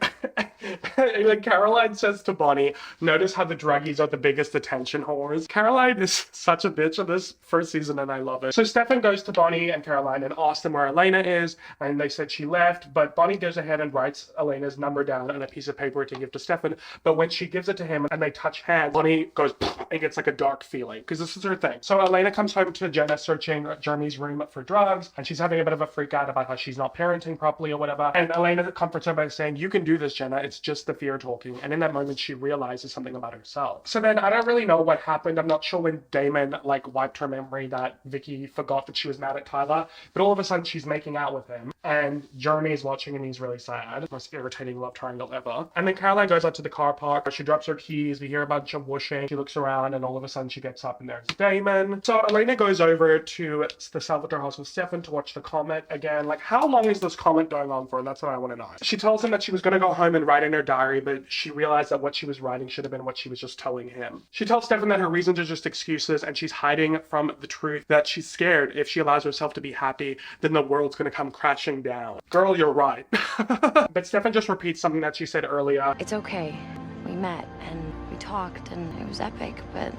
Caroline says to Bonnie, notice how the druggies are the biggest attention whores. Caroline is such a bitch in this first season and I love it. So Stefan goes to Bonnie and Caroline and asks them where Elena is. And they said she left, but Bonnie goes ahead and writes Elena's number down on a piece of paper to give to Stefan. But when she gives it to him and they touch hands, Bonnie goes and gets like a dark feeling because this is her thing. So Elena comes home to Jenna searching Jeremy's room for drugs, and she's having a bit of a freak out about how she's not parenting properly or whatever. And Elena comforts her by saying, you can do this, Jenna. it's just the fear talking. And in that moment, she realizes something about herself. So then I don't really know what happened. I'm not sure when Damon like wiped her memory that Vicky forgot that she was mad at Tyler, but all of a sudden she's making out with him and Jeremy is watching and he's really sad. Most irritating love triangle ever. And then Caroline goes out to the car park. She drops her keys. We hear a bunch of whooshing. She looks around and all of a sudden she gets up and there's Damon. So Elena goes over to the Salvatore house with Stefan to watch the Comet again. Like, how long is this Comet going on for? That's what I want to know. She tells him that she was going to go home and write in her diary, but she realized that what she was writing should have been what she was just telling him. She tells Stefan that her reasons are just excuses and she's hiding from the truth, that she's scared if she allows herself to be happy, then the world's going to come crashing down. Girl, you're right. But Stefan just repeats something that she said earlier. It's okay. We met and we talked and it was epic, but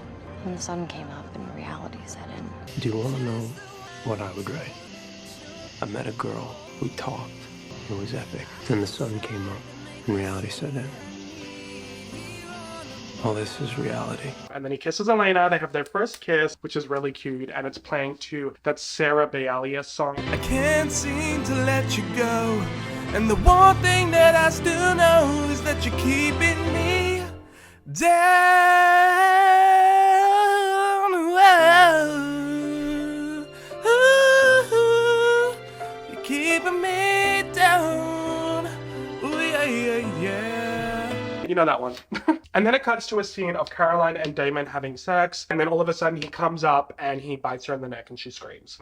when the sun came up and reality set in. Do you want to know what I would write? I met a girl, we talked, it was epic. Then the sun came up and reality set in. All this is reality. And then he kisses Elena. They have their first kiss, which is really cute, and it's playing to that Sarah Bareilles song. I can't seem to let you go, and the one thing that I still know is that you're keeping me down. Whoa. You're keeping me down. Ooh, yeah, yeah, yeah. You know that one. And then it cuts to a scene of Caroline and Damon having sex, and then all of a sudden he comes up and he bites her in the neck and she screams.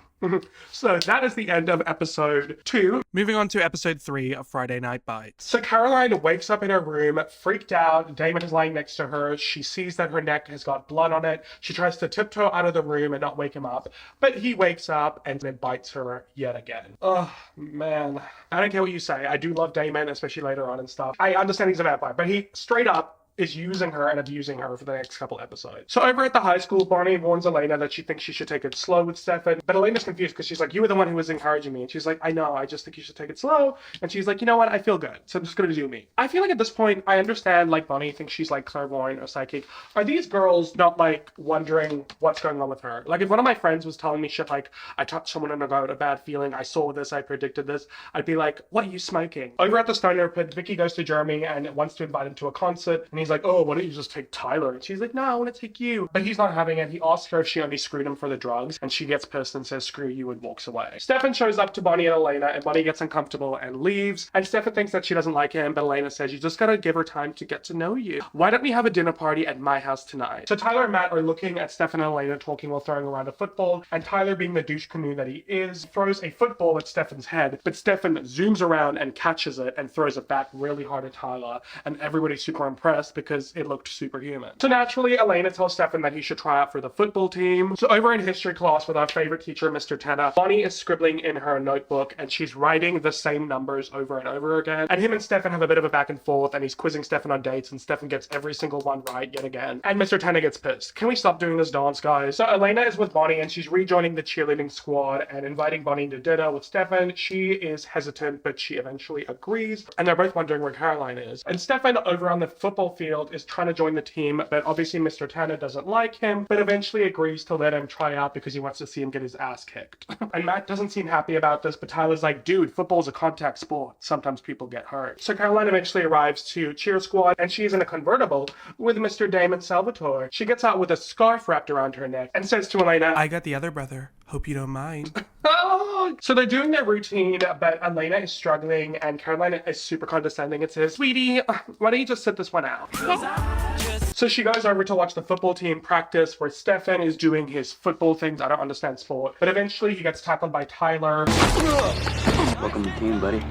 So that is the end of episode 2. Moving on to episode 3 of Friday Night Bites. So Caroline wakes up in her room, freaked out. Damon is lying next to her. She sees that her neck has got blood on it. She tries to tiptoe out of the room and not wake him up, but he wakes up and then bites her yet again. Oh, man. I don't care what you say. I do love Damon, especially later on and stuff. I understand he's a vampire, but he straight up is using her and abusing her for the next couple episodes. So over at the high school, Bonnie warns Elena that she thinks she should take it slow with Stefan, but Elena's confused because she's like, you were the one who was encouraging me. And she's like, I know, I just think you should take it slow. And she's like, you know what, I feel good, so I'm just gonna do me. I feel like at this point, I understand like Bonnie thinks she's like clairvoyant or psychic. Are these girls not like wondering what's going on with her? Like if one of my friends was telling me shit like, I touched someone and I got a bad feeling, I saw this, I predicted this, I'd be like, what are you smoking? Over at the Stoner Pit, Vicky goes to Jeremy and wants to invite him to a concert, and he's like, oh, why don't you just take Tyler? And she's like, no, I want to take you. But he's not having it. He asks her if she only screwed him for the drugs, and she gets pissed and says, screw you, and walks away. Stefan shows up to Bonnie and Elena, and Bonnie gets uncomfortable and leaves. And Stefan thinks that she doesn't like him, but Elena says, you just gotta give her time to get to know you. Why don't we have a dinner party at my house tonight? So Tyler and Matt are looking at Stefan and Elena talking while throwing around a football, and Tyler, being the douche canoe that he is, throws a football at Stefan's head, but Stefan zooms around and catches it and throws it back really hard at Tyler, and everybody's super impressed because it looked superhuman. So naturally, Elena tells Stefan that he should try out for the football team. So over in history class with our favorite teacher, Mr. Tanner, Bonnie is scribbling in her notebook and she's writing the same numbers over and over again. And him and Stefan have a bit of a back and forth, and he's quizzing Stefan on dates, and Stefan gets every single one right yet again. And Mr. Tanner gets pissed. Can we stop doing this dance, guys? So Elena is with Bonnie and she's rejoining the cheerleading squad and inviting Bonnie to dinner with Stefan. She is hesitant, but she eventually agrees. And they're both wondering where Caroline is. And Stefan over on the football field is trying to join the team, but obviously Mr. Tanner doesn't like him, but eventually agrees to let him try out because he wants to see him get his ass kicked. And Matt doesn't seem happy about this, but Tyler's like, dude, football's a contact sport. Sometimes people get hurt. So Caroline eventually arrives to cheer squad, and she's in a convertible with Mr. Damon Salvatore. She gets out with a scarf wrapped around her neck and says to Elena, I got the other brother. Hope you don't mind. So they're doing their routine, but Elena is struggling, and Caroline is super condescending and says, sweetie, why don't you just sit this one out? So she goes over to watch the football team practice where Stefan is doing his football things. I don't understand sport. But eventually he gets tackled by Tyler. Welcome to the team, buddy.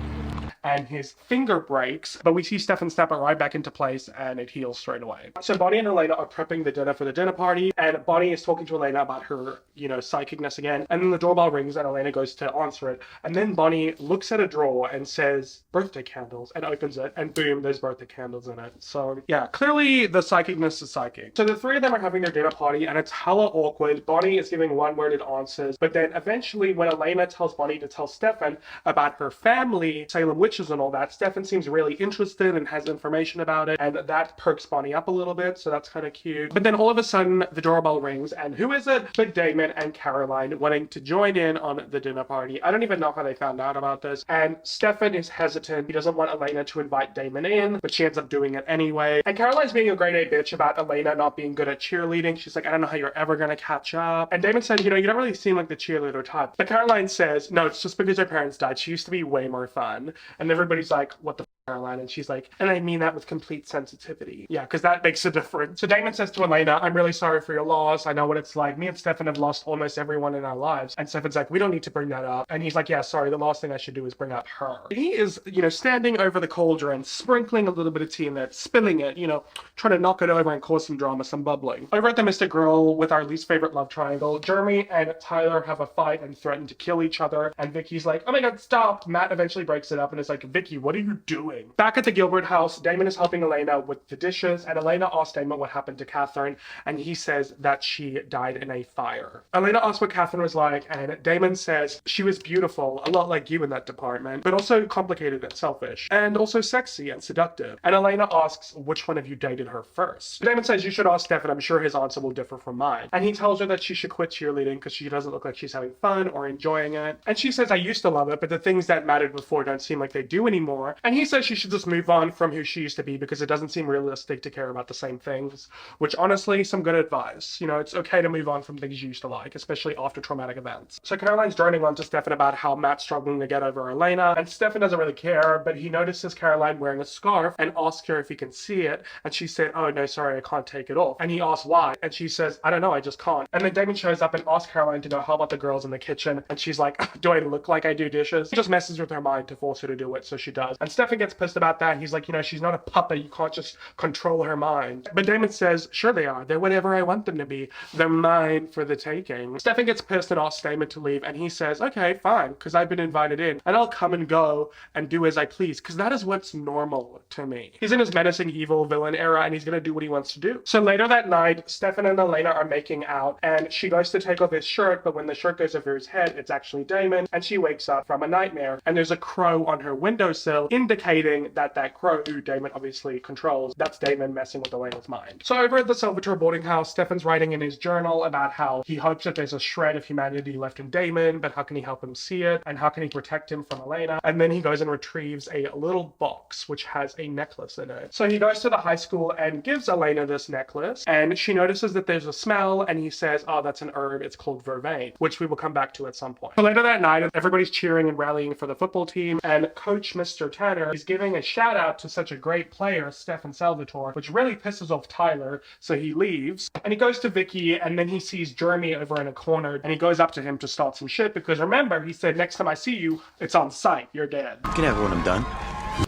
And his finger breaks, but we see Stefan snap it right back into place and it heals straight away. So Bonnie and Elena are prepping the dinner for the dinner party, and Bonnie is talking to Elena about her, psychicness again. And then the doorbell rings and Elena goes to answer it. And then Bonnie looks at a drawer and says, birthday candles, and opens it, and boom, there's birthday candles in it. So yeah, clearly the psychicness is psychic. So the three of them are having their dinner party, and it's hella awkward. Bonnie is giving one-worded answers, but then eventually when Elena tells Bonnie to tell Stefan about her family, Salem witch witches and all that. Stefan seems really interested and has information about it, and that perks Bonnie up a little bit, so that's kind of cute. But then all of a sudden, the doorbell rings, and who is it but Damon and Caroline wanting to join in on the dinner party. I don't even know how they found out about this, and Stefan is hesitant. He doesn't want Elena to invite Damon in, but she ends up doing it anyway. And Caroline's being a grade A bitch about Elena not being good at cheerleading. She's like, I don't know how you're ever gonna catch up. And Damon said, you know, you don't really seem like the cheerleader type. But Caroline says, no, it's just because her parents died. She used to be way more fun. And everybody's like, what the Caroline? And she's like, and I mean that with complete sensitivity. Yeah, because that makes a difference. So Damon says to Elena, I'm really sorry for your loss. I know what it's like. Me and Stefan have lost almost everyone in our lives. And Stefan's like, we don't need to bring that up. And he's like, yeah, sorry, the last thing I should do is bring up her. He is, you know, standing over the cauldron, sprinkling a little bit of tea in it, spilling it, you know, trying to knock it over and cause some drama, some bubbling. Over at the Mystic Grill with our least favorite love triangle, Jeremy and Tyler have a fight and threaten to kill each other. And Vicky's like, oh my God, stop. Matt eventually breaks it up and is like, Vicky, what are you doing? Back at the Gilbert house, Damon is helping Elena with the dishes, and Elena asks Damon what happened to Catherine, and he says that she died in a fire. Elena asks what Catherine was like, and Damon says she was beautiful, a lot like you in that department, but also complicated and selfish, and also sexy and seductive. And Elena asks which one of you dated her first. Damon says you should ask Stefan, I'm sure his answer will differ from mine. And he tells her that she should quit cheerleading because she doesn't look like she's having fun or enjoying it. And she says, I used to love it, but the things that mattered before don't seem like they do anymore. And he says she should just move on from who she used to be because it doesn't seem realistic to care about the same things, which honestly, some good advice. You know, it's okay to move on from things you used to like, especially after traumatic events. So Caroline's droning on to Stefan about how Matt's struggling to get over Elena, and Stefan doesn't really care, but he notices Caroline wearing a scarf and asks her if he can see it, and she said, oh no, sorry, I can't take it off. And he asks why, and she says, I don't know, I just can't. And then Damon shows up and asks Caroline to go help out the girls in the kitchen, and she's like, do I look like I do dishes? He just messes with her mind to force her to do it, so she does. And Stefan gets pissed about that. He's like, you know, she's not a puppet, you can't just control her mind. But Damon says, sure they are, they're whatever I want them to be, they're mine for the taking. Stefan gets pissed and asks Damon to leave, and he says, okay, fine, because I've been invited in, and I'll come and go and do as I please, because that is what's normal to me. He's in his menacing evil villain era, and he's gonna do what he wants to do. So later that night, Stefan and Elena are making out, and she goes to take off his shirt, but when the shirt goes over his head, it's actually Damon, and she wakes up from a nightmare, and there's a crow on her windowsill, indicating that that crow, who Damon obviously controls, that's Damon messing with Elena's mind. So over at the Salvatore boarding house, Stefan's writing in his journal about how he hopes that there's a shred of humanity left in Damon, but how can he help him see it, and how can he protect him from Elena? And then he goes and retrieves a little box which has a necklace in it. So he goes to the high school and gives Elena this necklace, and she notices that there's a smell, and he says, oh, that's an herb, it's called vervain, which we will come back to at some point. So later that night, everybody's cheering and rallying for the football team, and Coach Mr. Tanner is giving a shout out to such a great player, Stefan Salvatore, which really pisses off Tyler, so he leaves, and he goes to Vicky, and then he sees Jeremy over in a corner, and he goes up to him to start some shit, because remember, he said, next time I see you, it's on sight, you're dead. You can have it when I'm done.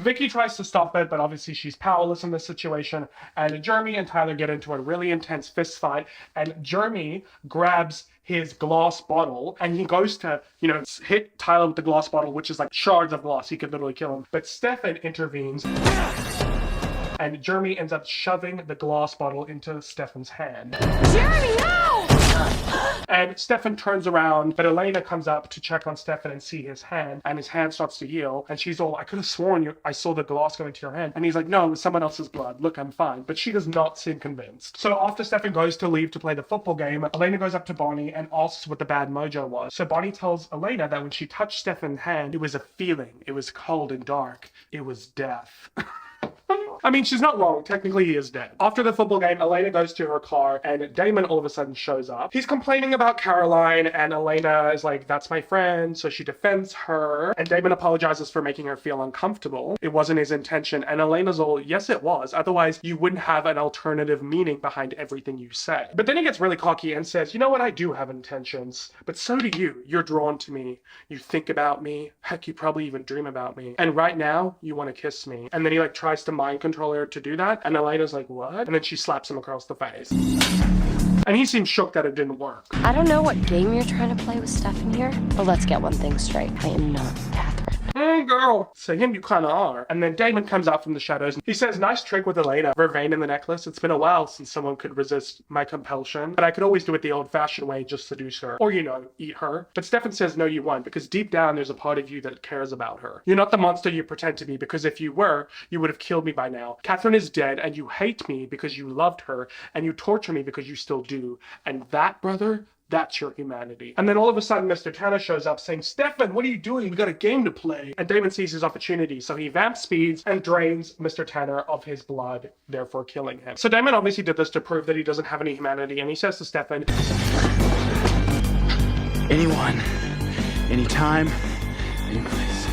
Vicky tries to stop it, but obviously she's powerless in this situation, and Jeremy and Tyler get into a really intense fist fight, and Jeremy grabs his glass bottle, and he goes to, you know, hit Tyler with the glass bottle, which is like shards of glass. He could literally kill him. But Stefan intervenes, and Jeremy ends up shoving the glass bottle into Stefan's hand. Jeremy, no! And Stefan turns around, but Elena comes up to check on Stefan and see his hand, and his hand starts to heal, and she's all, I could have sworn I saw the glass go into your hand. And he's like, no, it was someone else's blood. Look, I'm fine. But she does not seem convinced. So after Stefan goes to leave to play the football game, Elena goes up to Bonnie and asks what the bad mojo was. So Bonnie tells Elena that when she touched Stefan's hand, it was a feeling. It was cold and dark. It was death. I mean, she's not wrong. Technically, he is dead. After the football game, Elena goes to her car, and Damon all of a sudden shows up. He's complaining about Caroline, and Elena is like, that's my friend, so she defends her. And Damon apologizes for making her feel uncomfortable. It wasn't his intention. And Elena's all, yes, it was. Otherwise, you wouldn't have an alternative meaning behind everything you say. But then he gets really cocky and says, you know what? I do have intentions, but so do you. You're drawn to me. You think about me. Heck, you probably even dream about me. And right now, you want to kiss me. And then he like tries to mind control her to do that, and Elena's like, what? And then she slaps him across the face. And he seems shook that it didn't work. I don't know what game you're trying to play with Stefan here, but let's get one thing straight. I am not Catherine. Girl. Saying you kinda are. And then Damon comes out from the shadows. He says, nice trick with Elena. Vervain in the necklace. It's been a while since someone could resist my compulsion. But I could always do it the old-fashioned way, just seduce her. Or, you know, eat her. But Stefan says, no, you won't. Because deep down, there's a part of you that cares about her. You're not the monster you pretend to be. Because if you were, you would have killed me by now. Catherine is dead. And you hate me because you loved her. And you torture me because you still do. And that, brother, that's your humanity. And then all of a sudden, Mr. Tanner shows up saying, Stefan, what are you doing? We got a game to play. And Damon sees his opportunity. So he vamp speeds and drains Mr. Tanner of his blood, therefore killing him. So Damon obviously did this to prove that he doesn't have any humanity. And he says to Stefan, Anyone, anytime, anyplace.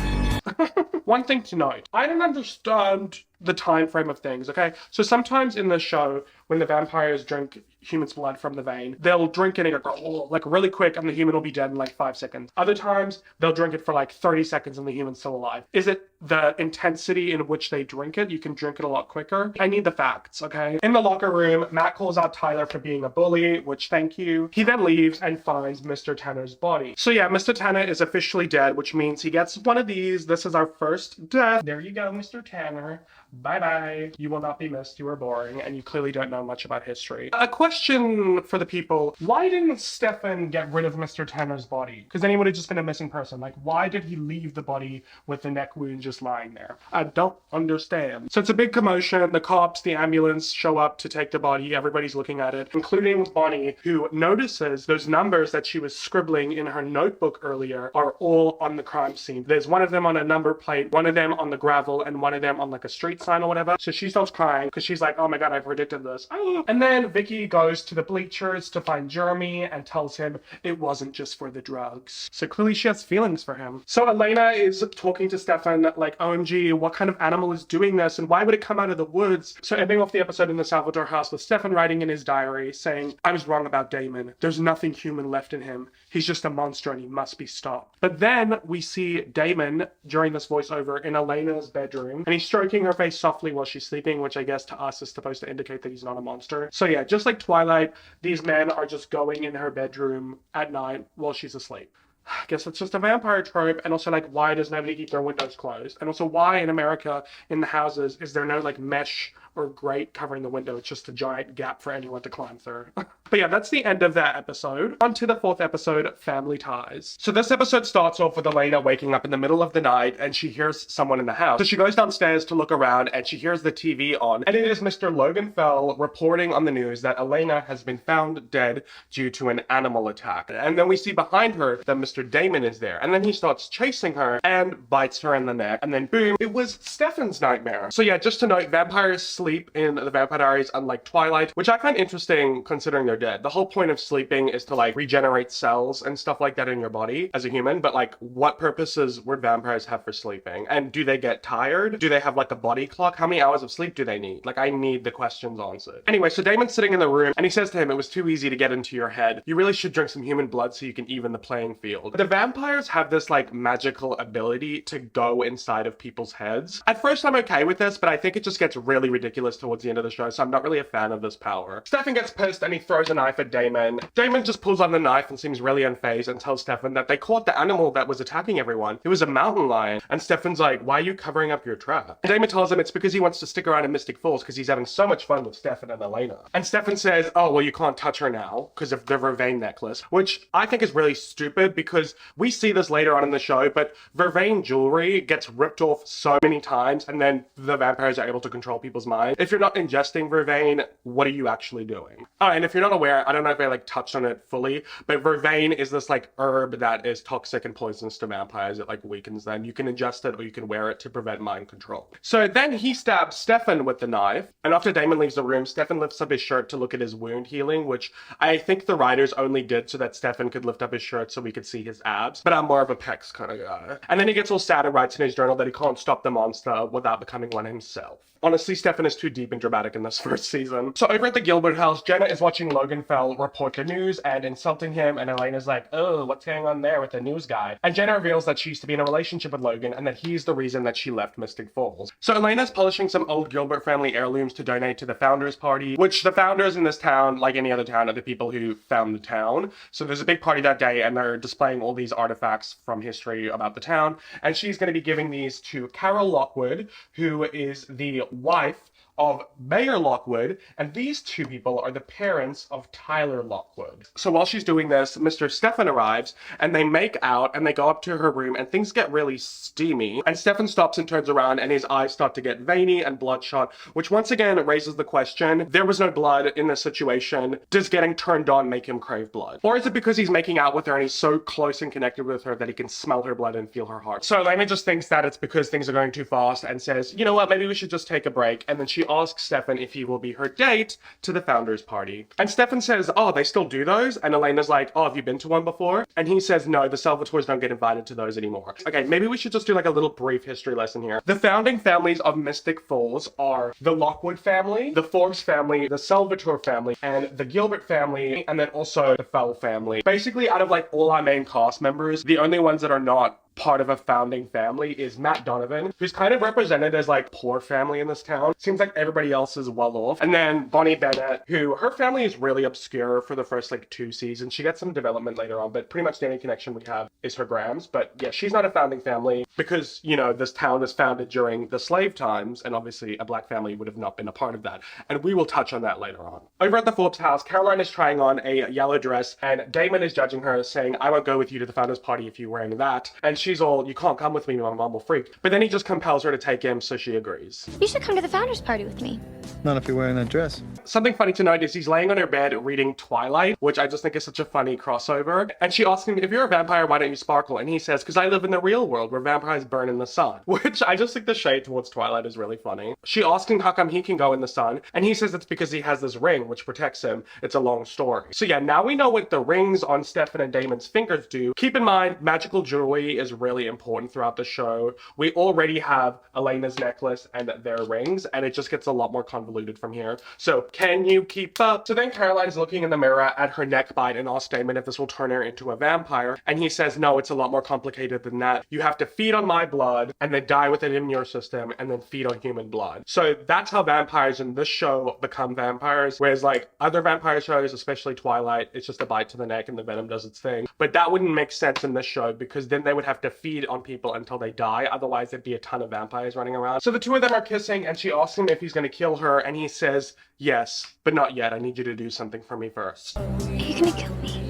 one thing to note, I don't understand the time frame of things, okay? So sometimes in the show, when the vampires drink human's blood from the vein, they'll drink it and go, like really quick, and the human will be dead in like 5 seconds. Other times, they'll drink it for like 30 seconds and the human's still alive. Is it the intensity in which they drink it? You can drink it a lot quicker. I need the facts, okay? In the locker room, Matt calls out Tyler for being a bully, which thank you. He then leaves and finds Mr. Tanner's body. So yeah, Mr. Tanner is officially dead, which means he gets one of these. This is our first death. There you go, Mr. Tanner. Bye-bye. You will not be missed. You are boring, and you clearly don't know much about history. A question for the people. Why didn't Stefan get rid of Mr. Tanner's body? Because then he would have just been a missing person. Like, why did he leave the body with the neck wound just lying there? I don't understand. So it's a big commotion. The cops, the ambulance show up to take the body. Everybody's looking at it, including Bonnie, who notices those numbers that she was scribbling in her notebook earlier are all on the crime scene. There's one of them on a number plate, one of them on the gravel, and one of them on like a street sign or whatever. So she starts crying because she's like, oh my god, I predicted this. Oh. And then Vicky goes to the bleachers to find Jeremy and tells him it wasn't just for the drugs. So clearly she has feelings for him. So Elena is talking to Stefan like, OMG, what kind of animal is doing this and why would it come out of the woods? So ending off the episode in the Salvador house with Stefan writing in his diary saying, I was wrong about Damon. There's nothing human left in him. He's just a monster and he must be stopped. But then we see Damon during this voiceover in Elena's bedroom and he's stroking her face softly while she's sleeping, which I guess to us is supposed to indicate that he's not a monster. So yeah, just like Twilight, these men are just going in her bedroom at night while she's asleep. I guess it's just a vampire trope. And also, like, why does nobody keep their windows closed? And also, why in America, in the houses, is there no, like, mesh or grate covering the window? It's just a giant gap for anyone to climb through. But yeah, that's the end of that episode. On to the 4th episode, Family Ties. So this episode starts off with Elena waking up in the middle of the night and she hears someone in the house. So she goes downstairs to look around and she hears the TV on. And it is Mr. Logan Fell reporting on the news that Elena has been found dead due to an animal attack. And then we see behind her that Mr. Damon is there. And then he starts chasing her and bites her in the neck. And then boom, it was Stefan's nightmare. So yeah, just to note, vampires sleep in the Vampire Diaries, unlike Twilight, which I find interesting considering they're dead. The whole point of sleeping is to like regenerate cells and stuff like that in your body as a human, but like what purposes would vampires have for sleeping? And do they get tired? Do they have like a body clock? How many hours of sleep do they need? Like I need the questions answered. Anyway, so Damon's sitting in the room and he says to him, it was too easy to get into your head. You really should drink some human blood so you can even the playing field. The vampires have this like magical ability to go inside of people's heads. At first I'm okay with this, but I think it just gets really ridiculous towards the end of the show, so I'm not really a fan of this power. Stefan gets pissed and he throws a knife at Damon. Damon just pulls on the knife and seems really unfazed and tells Stefan that they caught the animal that was attacking everyone. It was a mountain lion. And Stefan's like, why are you covering up your trap? And Damon tells him it's because he wants to stick around in Mystic Falls because he's having so much fun with Stefan and Elena. And Stefan says, oh, well, you can't touch her now because of the Vervain necklace, which I think is really stupid because we see this later on in the show, but Vervain jewelry gets ripped off so many times and then the vampires are able to control people's minds. If you're not ingesting Vervain, what are you actually doing? Oh, and if you're not aware, I don't know if I like touched on it fully, but Vervain is this like herb that is toxic and poisonous to vampires. It like weakens them. You can ingest it or you can wear it to prevent mind control. So then he stabs Stefan with the knife, and after Damon leaves the room, Stefan lifts up his shirt to look at his wound healing, which I think the writers only did so that Stefan could lift up his shirt so we could see his abs, but I'm more of a pecs kind of guy. And then he gets all sad and writes in his journal that he can't stop the monster without becoming one himself. Honestly, Stefan is too deep and dramatic in this first season. So over at the Gilbert house, Jenna is watching Logan Fell report the news and insulting him, and Elena's like, oh, what's going on there with the news guy? And Jenna reveals that she used to be in a relationship with Logan and that he's the reason that she left Mystic Falls. So Elena's polishing some old Gilbert family heirlooms to donate to the Founders Party, which the founders in this town, like any other town, are the people who found the town. So there's a big party that day and they're displaying displaying all these artifacts from history about the town, and she's going to be giving these to Carol Lockwood, who is the wife of Mayor Lockwood, and these two people are the parents of Tyler Lockwood. So while she's doing this, Mr. Stefan arrives, and they make out, and they go up to her room, and things get really steamy, and Stefan stops and turns around, and his eyes start to get veiny and bloodshot, which once again raises the question, there was no blood in this situation, does getting turned on make him crave blood? Or is it because he's making out with her and he's so close and connected with her that he can smell her blood and feel her heart? So Elena just thinks that it's because things are going too fast and says, you know what, maybe we should just take a break, and then she asks Stefan if he will be her date to the founders party. And Stefan says, oh, they still do those? And Elena's like, oh, have you been to one before? And he says, no, the Salvatores don't get invited to those anymore. Okay, maybe we should just do like a little brief history lesson here. The founding families of Mystic Falls are the Lockwood family, the Forbes family, the Salvatore family, and the Gilbert family, and then also the Fell family. Basically, out of like all our main cast members, the only ones that are not part of a founding family is Matt Donovan, who's kind of represented as like poor family in this town. Seems like everybody else is well off. And then Bonnie Bennett, who her family is really obscure for the first like 2 seasons. She gets some development later on, but pretty much the only connection we have is her Grams. But yeah, she's not a founding family because, you know, this town was founded during the slave times, and obviously a black family would have not been a part of that. And we will touch on that later on. Over at the Forbes house, Caroline is trying on a yellow dress, and Damon is judging her, saying, I won't go with you to the founders party if you're wearing that. And she's all, you can't come with me, my mom will freak. But then he just compels her to take him, so she agrees. You should come to the founders party with me. Not if you're wearing that dress. Something funny to note is he's laying on her bed reading Twilight, which I just think is such a funny crossover. And she asks him, if you're a vampire, why don't you sparkle? And he says, because I live in the real world where vampires burn in the sun. Which I just think the shade towards Twilight is really funny. She asks him how come he can go in the sun, and he says it's because he has this ring which protects him. It's a long story. So yeah, now we know what the rings on Stefan and Damon's fingers do. Keep in mind, magical jewelry is really important throughout the show. We already have Elena's necklace and their rings, and it just gets a lot more convoluted from here. So can you keep up? So then Caroline is looking in the mirror at her neck bite and asks Damon if this will turn her into a vampire, and he says no, it's a lot more complicated than that. You have to feed on my blood and then die with it in your system and then feed on human blood. So that's how vampires in this show become vampires, whereas like other vampire shows, especially Twilight, it's just a bite to the neck and the venom does its thing. But that wouldn't make sense in this show because then they would have to feed on people until they die, otherwise there'd be a ton of vampires running around. So the two of them are kissing, and she asks him if he's going to kill her, and he says yes, but not yet. I need you to do something for me first. Are you gonna kill me?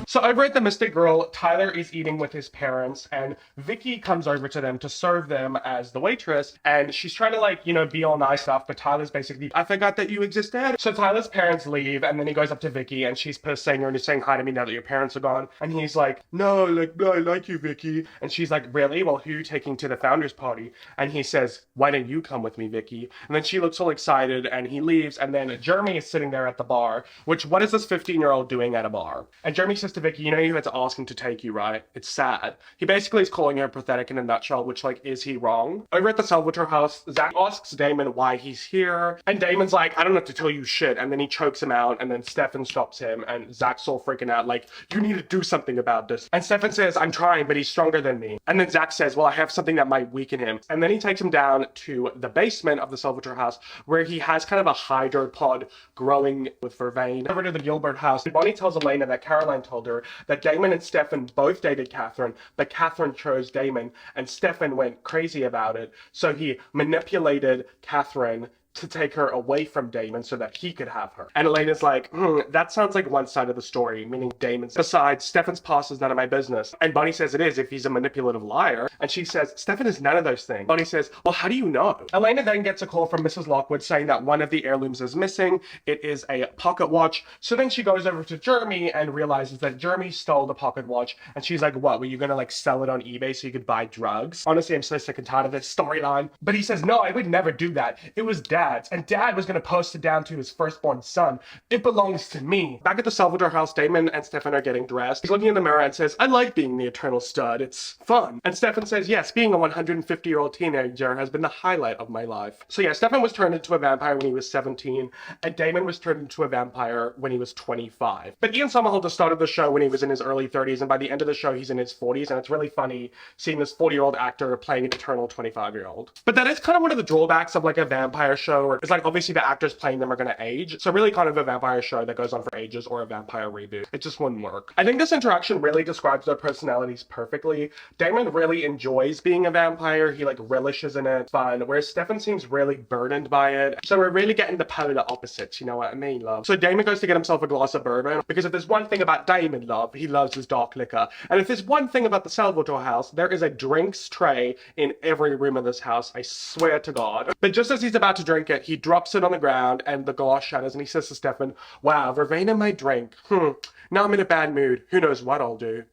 So over at the Mystic Girl, Tyler is eating with his parents, and Vicky comes over to them to serve them as the waitress, and she's trying to like, you know, be all nice stuff, but Tyler's basically, I forgot that you existed. So Tyler's parents leave, and then he goes up to Vicky, and she's pissed saying, you're saying hi to me now that your parents are gone, and he's like, no, I like you, Vicky. And she's like, really? Well, who are you taking to the founders party? And he says, why don't you come with me, Vicky? And then she looks all excited, and he leaves, and then Jeremy is sitting there at the bar, which, what is this 15-year-old doing at a bar? And Jeremy says to Vicky, you know you had to ask him to take you, right? It's sad. He basically is calling her pathetic in a nutshell, which like, is he wrong? Over at the Salvatore house, Zach asks Damon why he's here, and Damon's like, I don't have to tell you shit, and then he chokes him out, and then Stefan stops him, and Zach's all freaking out, like, you need to do something about this. And Stefan says, I'm trying, but he's stronger than me. And then Zach says, well, I have something that might weaken him. And then he takes him down to the basement of the Salvatore house, where he has kind of a hydropod growing with vervain. Over to the Gilbert house, Bonnie tells Elena that Caroline told her that Damon and Stefan both dated Catherine, but Catherine chose Damon, and Stefan went crazy about it, so he manipulated Catherine to take her away from Damon so that he could have her. And Elena's like, that sounds like one side of the story, meaning Damon's. Besides, Stefan's past is none of my business. And Bonnie says it is if he's a manipulative liar. And she says, Stefan is none of those things. Bonnie says, well, how do you know? Elena then gets a call from Mrs. Lockwood saying that one of the heirlooms is missing. It is a pocket watch. So then she goes over to Jeremy and realizes that Jeremy stole the pocket watch. And she's like, what, were you gonna like sell it on eBay so you could buy drugs? Honestly, I'm so sick and tired of this storyline. But he says, no, I would never do that. It was Dad's, and Dad was going to post it down to his firstborn son. It belongs to me. Back at the Salvatore house, Damon and Stefan are getting dressed. He's looking in the mirror and says, I like being the eternal stud. It's fun. And Stefan says, yes, being a 150-year-old teenager has been the highlight of my life. So yeah, Stefan was turned into a vampire when he was 17, and Damon was turned into a vampire when he was 25. But Ian Somerhalder started the show when he was in his early 30s, and by the end of the show, he's in his 40s, and it's really funny seeing this 40-year-old actor playing an eternal 25-year-old. But that is kind of one of the drawbacks of like a vampire show show where it's like obviously the actors playing them are going to age. So really kind of a vampire show that goes on for ages or a vampire reboot. It just wouldn't work. I think this interaction really describes their personalities perfectly. Damon really enjoys being a vampire. He like relishes in it, fun, whereas Stefan seems really burdened by it. So we're really getting the polar opposites, you know what I mean, love? So Damon goes to get himself a glass of bourbon because if there's one thing about Damon, love, he loves his dark liquor. And if there's one thing about the Salvatore house, there is a drinks tray in every room of this house. I swear to God. But just as he's about to drink it, he drops it on the ground and the glass shatters and he says to Stefan, wow, vervain in my drink. Now I'm in a bad mood. Who knows what I'll do.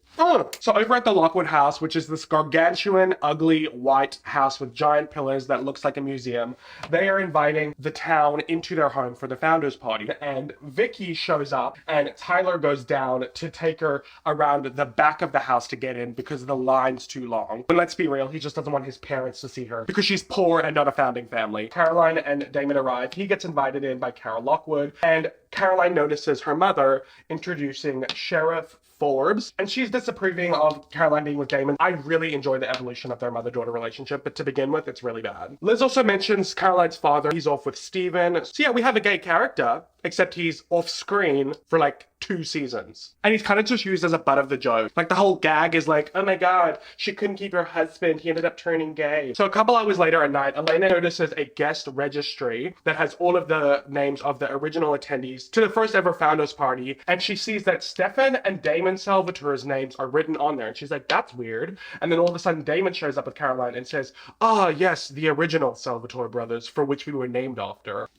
So over at the Lockwood house, which is this gargantuan, ugly, white house with giant pillars that looks like a museum, they are inviting the town into their home for the founders party. And Vicky shows up and Tyler goes down to take her around the back of the house to get in because the line's too long. But let's be real, he just doesn't want his parents to see her because she's poor and not a founding family. Caroline and Damon arrive. He gets invited in by Carol Lockwood and Caroline notices her mother introducing Sheriff Forbes, and she's disapproving of Caroline being with Damon. I really enjoy the evolution of their mother-daughter relationship, but to begin with, it's really bad. Liz also mentions Caroline's father. He's off with Steven. So yeah, we have a gay character, except he's off screen for like 2 seasons. And he's kind of just used as a butt of the joke. Like the whole gag is like, oh my God, she couldn't keep her husband. He ended up turning gay. So a couple hours later at night, Elena notices a guest registry that has all of the names of the original attendees to the first ever founders party. And she sees that Stefan and Damon Salvatore's names are written on there. And she's like, that's weird. And then all of a sudden Damon shows up with Caroline and says, ah, yes, the original Salvatore brothers for which we were named after.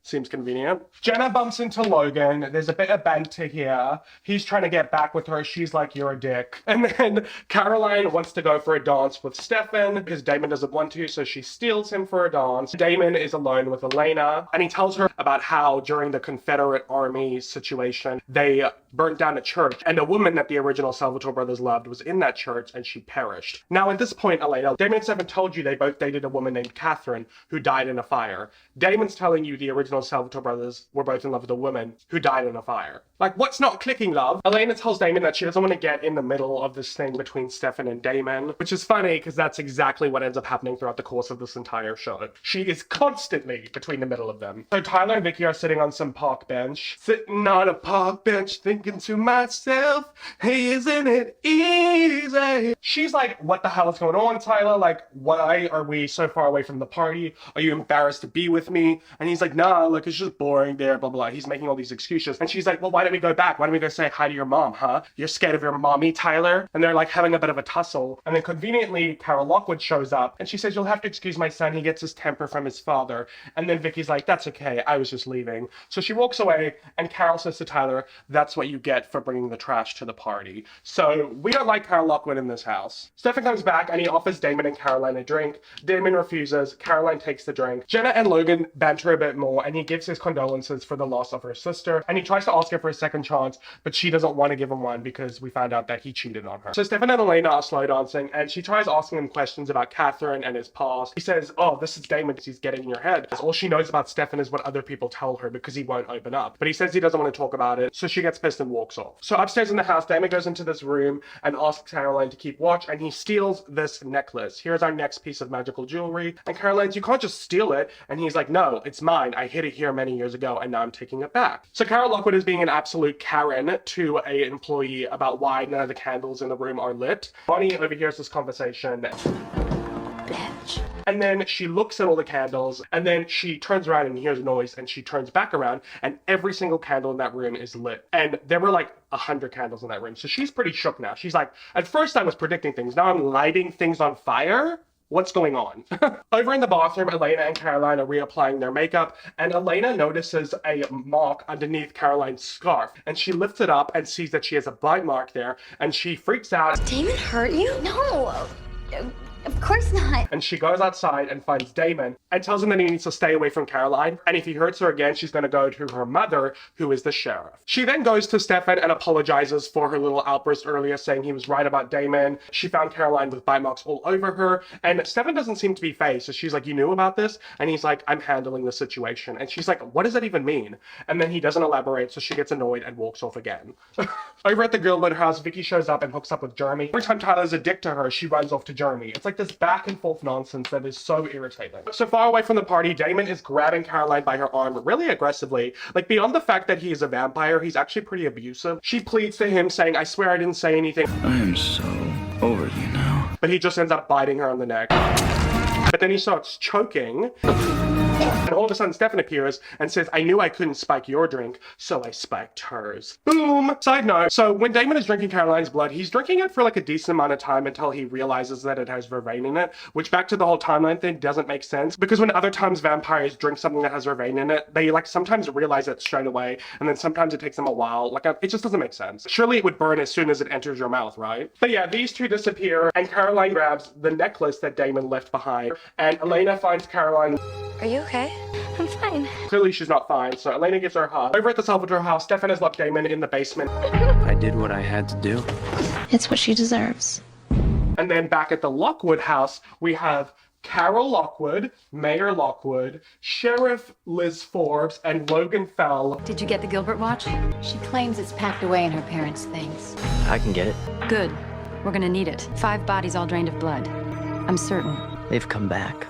Seems convenient. Jenna bumps into Logan. There's a bit of banter here. He's trying to get back with her. She's like, you're a dick. And then Caroline wants to go for a dance with Stefan because Damon doesn't want to, so she steals him for a dance. Damon is alone with Elena, and he tells her about how during the Confederate Army situation, they burnt down a church, and a woman that the original Salvatore brothers loved was in that church, and she perished. Now, at this point, Elena, Damon and Stefan told you they both dated a woman named Catherine who died in a fire. Damon's telling you the original Salvatore brothers were both in love with a woman who died in a fire. Like, what's not clicking, love? Elena tells Damon that she doesn't want to get in the middle of this thing between Stefan and Damon, which is funny because that's exactly what ends up happening throughout the course of this entire show. She is constantly between the middle of them. So Tyler and Vicky are sitting on some park bench. Sitting on a park bench thinking to myself, hey, isn't it easy? She's like, what the hell is going on, Tyler? Like, why are we so far away from the party? Are you embarrassed to be with me? And he's like, nah, like, it's just boring there, blah, blah, blah. He's making all these excuses. And she's like, well, why don't we go back? Why don't we go say hi to your mom, huh? You're scared of your mommy, Tyler? And they're like having a bit of a tussle. And then conveniently, Carol Lockwood shows up and she says, you'll have to excuse my son. He gets his temper from his father. And then Vicky's like, that's okay. I was just leaving. So she walks away and Carol says to Tyler, that's what you get for bringing the trash to the party. So we don't like Carol Lockwood in this house. Stefan comes back and he offers Damon and Caroline a drink. Damon refuses. Caroline takes the drink. Jenna and Logan banter a bit more and he gives his condolences for the loss of her sister. And he tries to ask her for a second chance, but she doesn't want to give him one because we found out that he cheated on her. So Stefan and Elena are slow dancing and she tries asking him questions about Catherine and his past. He says, oh, this is Damon because he's getting in your head. All she knows about Stefan is what other people tell her because he won't open up. But he says he doesn't want to talk about it. So she gets pissed and walks off. So upstairs in the house, Damon goes into this room and asks Caroline to keep watch and he steals this necklace. Here's our next piece of magical jewelry. And Caroline's, you can't just steal it. And he's like, no, it's mine. I hid it here many years ago and now I'm taking it back. So Carol Lockwood is being an absolute Karen to an employee about why none of the candles in the room are lit. Bonnie overhears this conversation. Bitch. And then she looks at all the candles and then she turns around and hears noise and she turns back around and every single candle in that room is lit. And there were like 100 candles in that room. So she's pretty shook now. She's like, at first I was predicting things. Now I'm lighting things on fire. What's going on? Over in the bathroom, Elena and Caroline are reapplying their makeup, and Elena notices a mark underneath Caroline's scarf, and she lifts it up and sees that she has a bite mark there, and she freaks out. Damon hurt you? No. Of course not. And she goes outside and finds Damon and tells him that he needs to stay away from Caroline. And if he hurts her again, she's going to go to her mother, who is the sheriff. She then goes to Stefan and apologizes for her little outburst earlier, saying he was right about Damon. She found Caroline with bite marks all over her. And Stefan doesn't seem to be fazed. So she's like, you knew about this? And he's like, I'm handling the situation. And she's like, what does that even mean? And then he doesn't elaborate. So she gets annoyed and walks off again. Over at the Gilbert house, Vicky shows up and hooks up with Jeremy. Every time Tyler's a dick to her, she runs off to Jeremy. It's like like this back and forth nonsense that is so irritating. So far away from the party, Damon is grabbing Caroline by her arm really aggressively. Like, beyond the fact that he is a vampire, he's actually pretty abusive. She pleads to him saying, I swear I didn't say anything. I am so over you now. But he just ends up biting her on the neck. But then he starts choking. And all of a sudden, Stefan appears and says, I knew I couldn't spike your drink, so I spiked hers. Boom! Side note, so when Damon is drinking Caroline's blood, he's drinking it for like a decent amount of time until he realizes that it has vervain in it, which back to the whole timeline thing doesn't make sense, because when other times vampires drink something that has vervain in it, they like sometimes realize it straight away, and then sometimes it takes them a while. Like, it just doesn't make sense. Surely it would burn as soon as it enters your mouth, right? But yeah, these two disappear, and Caroline grabs the necklace that Damon left behind, and Elena finds Caroline. Are you okay? I'm fine. Clearly she's not fine, so Elena gives her a hug. Over at the Salvatore house, Stefan has locked Damon in the basement. I did what I had to do. It's what she deserves. And then back at the Lockwood house, we have Carol Lockwood, Mayor Lockwood, Sheriff Liz Forbes, and Logan Fell. Did you get the Gilbert watch? She claims it's packed away in her parents' things. I can get it. Good. We're gonna need it. 5 bodies all drained of blood. I'm certain. They've come back.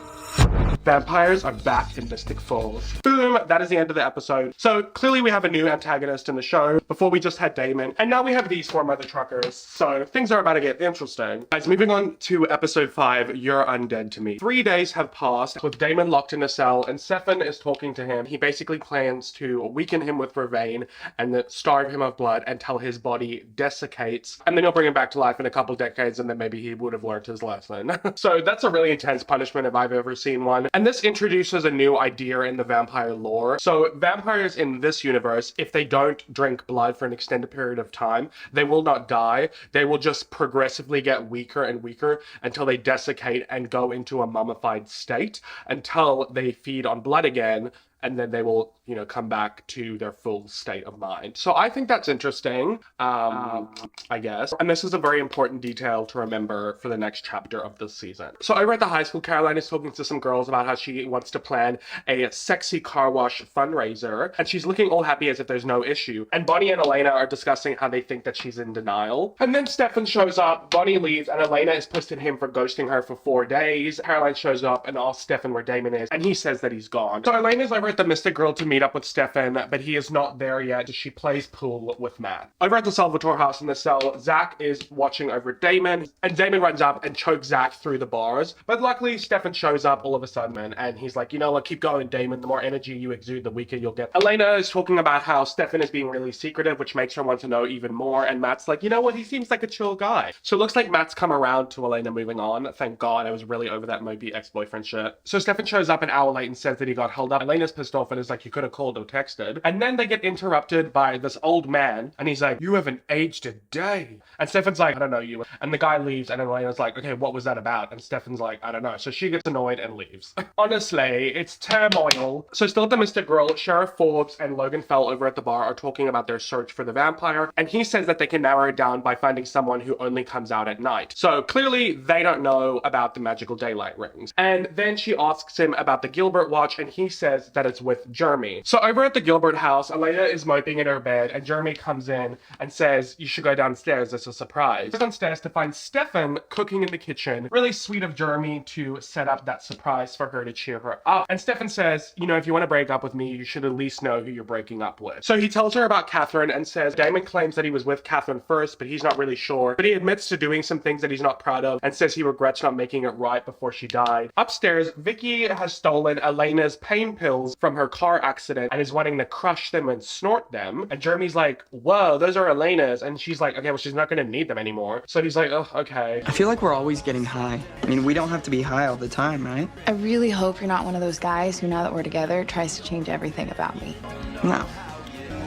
Vampires are back in Mystic Falls. Boom, that is the end of the episode. So clearly we have a new antagonist in the show. Before we just had Damon, and now we have these 4 mother truckers. So things are about to get interesting. Guys, moving on to episode 5, You're Undead to Me. 3 days have passed with Damon locked in a cell, and Stefan is talking to him. He basically plans to weaken him with vervain and then starve him of blood until his body desiccates, and then he'll bring him back to life in a couple decades, and then maybe he would have learned his lesson. So that's a really intense punishment if I've ever seen one. And this introduces a new idea in the vampire lore. So vampires in this universe, if they don't drink blood for an extended period of time, they will not die. They will just progressively get weaker and weaker until they desiccate and go into a mummified state until they feed on blood again. And then they will, you know, come back to their full state of mind. So I think that's interesting, I guess. And this is a very important detail to remember for the next chapter of this season. So over at the high school, Caroline is talking to some girls about how she wants to plan a sexy car wash fundraiser. And she's looking all happy as if there's no issue. And Bonnie and Elena are discussing how they think that she's in denial. And then Stefan shows up, Bonnie leaves, and Elena is pissed at him for ghosting her for 4 days. Caroline shows up and asks Stefan where Damon is, and he says that he's gone. So Elena's over at the Mystic Girl to meet up with Stefan, but he is not there yet. She plays pool with Matt. Over at the Salvatore house in the cell, Zach is watching over Damon, and Damon runs up and chokes Zach through the bars. But luckily, Stefan shows up all of a sudden, and he's like, you know what, keep going, Damon. The more energy you exude, the weaker you'll get. Elena is talking about how Stefan is being really secretive, which makes her want to know even more, and Matt's like, you know what, he seems like a chill guy. So it looks like Matt's come around to Elena moving on. Thank God, I was really over that Moby ex-boyfriend shit. So Stefan shows up an hour late and says that he got held up. Elena's pissed off and is like, you could have called or texted. And then they get interrupted by this old man, and he's like, you haven't aged a day. And Stefan's like, I don't know you. And the guy leaves, and Elena's like, okay, what was that about? And Stefan's like, I don't know. So she gets annoyed and leaves. Honestly, it's turmoil. So still at the Mystic Girl, Sheriff Forbes and Logan Fell over at the bar are talking about their search for the vampire, and he says that they can narrow it down by finding someone who only comes out at night. So clearly they don't know about the magical daylight rings. And then she asks him about the Gilbert watch, and he says that it's with Jeremy. So over at the Gilbert house, Elena is moping in her bed, and Jeremy comes in and says, you should go downstairs, it's a surprise. He goes downstairs to find Stefan cooking in the kitchen. Really sweet of Jeremy to set up that surprise for her to cheer her up. And Stefan says, you know, if you want to break up with me, you should at least know who you're breaking up with. So he tells her about Catherine and says Damon claims that he was with Catherine first, but he's not really sure. But he admits to doing some things that he's not proud of and says he regrets not making it right before she died. Upstairs, Vicky has stolen Elena's pain pills from her car accident and is wanting to crush them and snort them. And Jeremy's like, whoa, those are Elena's. And she's like, okay, well, she's not going to need them anymore. So he's like, oh, okay. I feel like we're always getting high. I mean, we don't have to be high all the time, right? I really hope you're not one of those guys who, now that we're together, tries to change everything about me. No.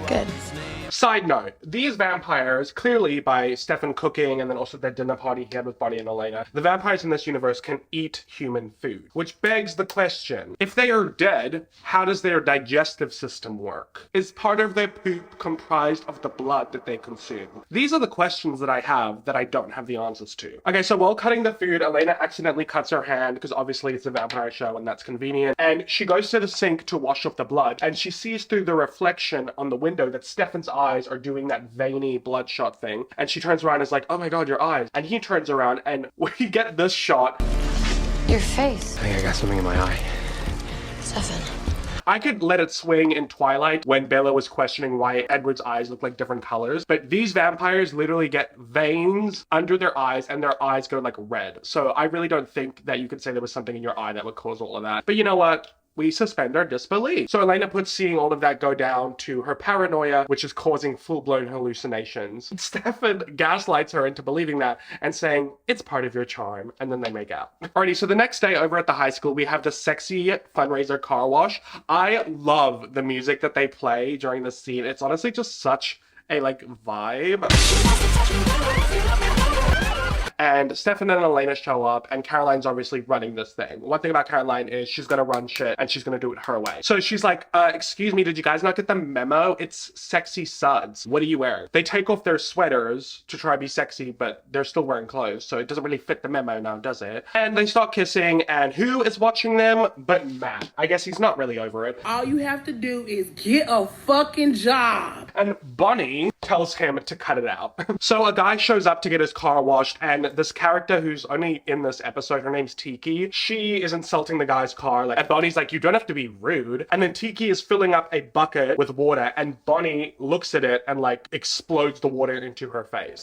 Good. Side note, these vampires, clearly by Stefan cooking and then also the dinner party he had with Bonnie and Elena, the vampires in this universe can eat human food. Which begs the question, if they are dead, how does their digestive system work? Is part of their poop comprised of the blood that they consume? These are the questions that I have that I don't have the answers to. Okay, so while cutting the food, Elena accidentally cuts her hand because obviously it's a vampire show and that's convenient. And she goes to the sink to wash off the blood and she sees through the reflection on the window that Stefan's eyes are doing that veiny bloodshot thing, and she turns around and is like, oh my god, your eyes. And he turns around and we get this shot Your face. I think I got something in my eye. Stefan. I could let it swing in Twilight when Bella was questioning why Edward's eyes look like different colors, but these vampires literally get veins under their eyes and their eyes go like red. So I really don't think that you could say there was something in your eye that would cause all of that. But you know what? We suspend our disbelief. So Elena puts seeing all of that go down to her paranoia, which is causing full-blown hallucinations. Stefan gaslights her into believing that and saying, it's part of your charm, and then they make out. Alrighty, so the next day over at the high school, we have the sexy fundraiser car wash. I love the music that they play during this scene. It's honestly just such a, like, vibe. And Stefan and Elena show up, and Caroline's obviously running this thing. One thing about Caroline is she's gonna run shit, and she's gonna do it her way. So she's like, excuse me, did you guys not get the memo? It's sexy suds. What are you wearing? They take off their sweaters to try to be sexy, but they're still wearing clothes, so it doesn't really fit the memo now, does it? And they start kissing, and who is watching them but Matt? I guess he's not really over it. All you have to do is get a fucking job. And Bonnie tells him to cut it out. So a guy shows up to get his car washed, and this character who's only in this episode, her name's Tiki, she is insulting the guy's car. Like, and Bonnie's like, you don't have to be rude. And then Tiki is filling up a bucket with water, and Bonnie looks at it and like explodes the water into her face.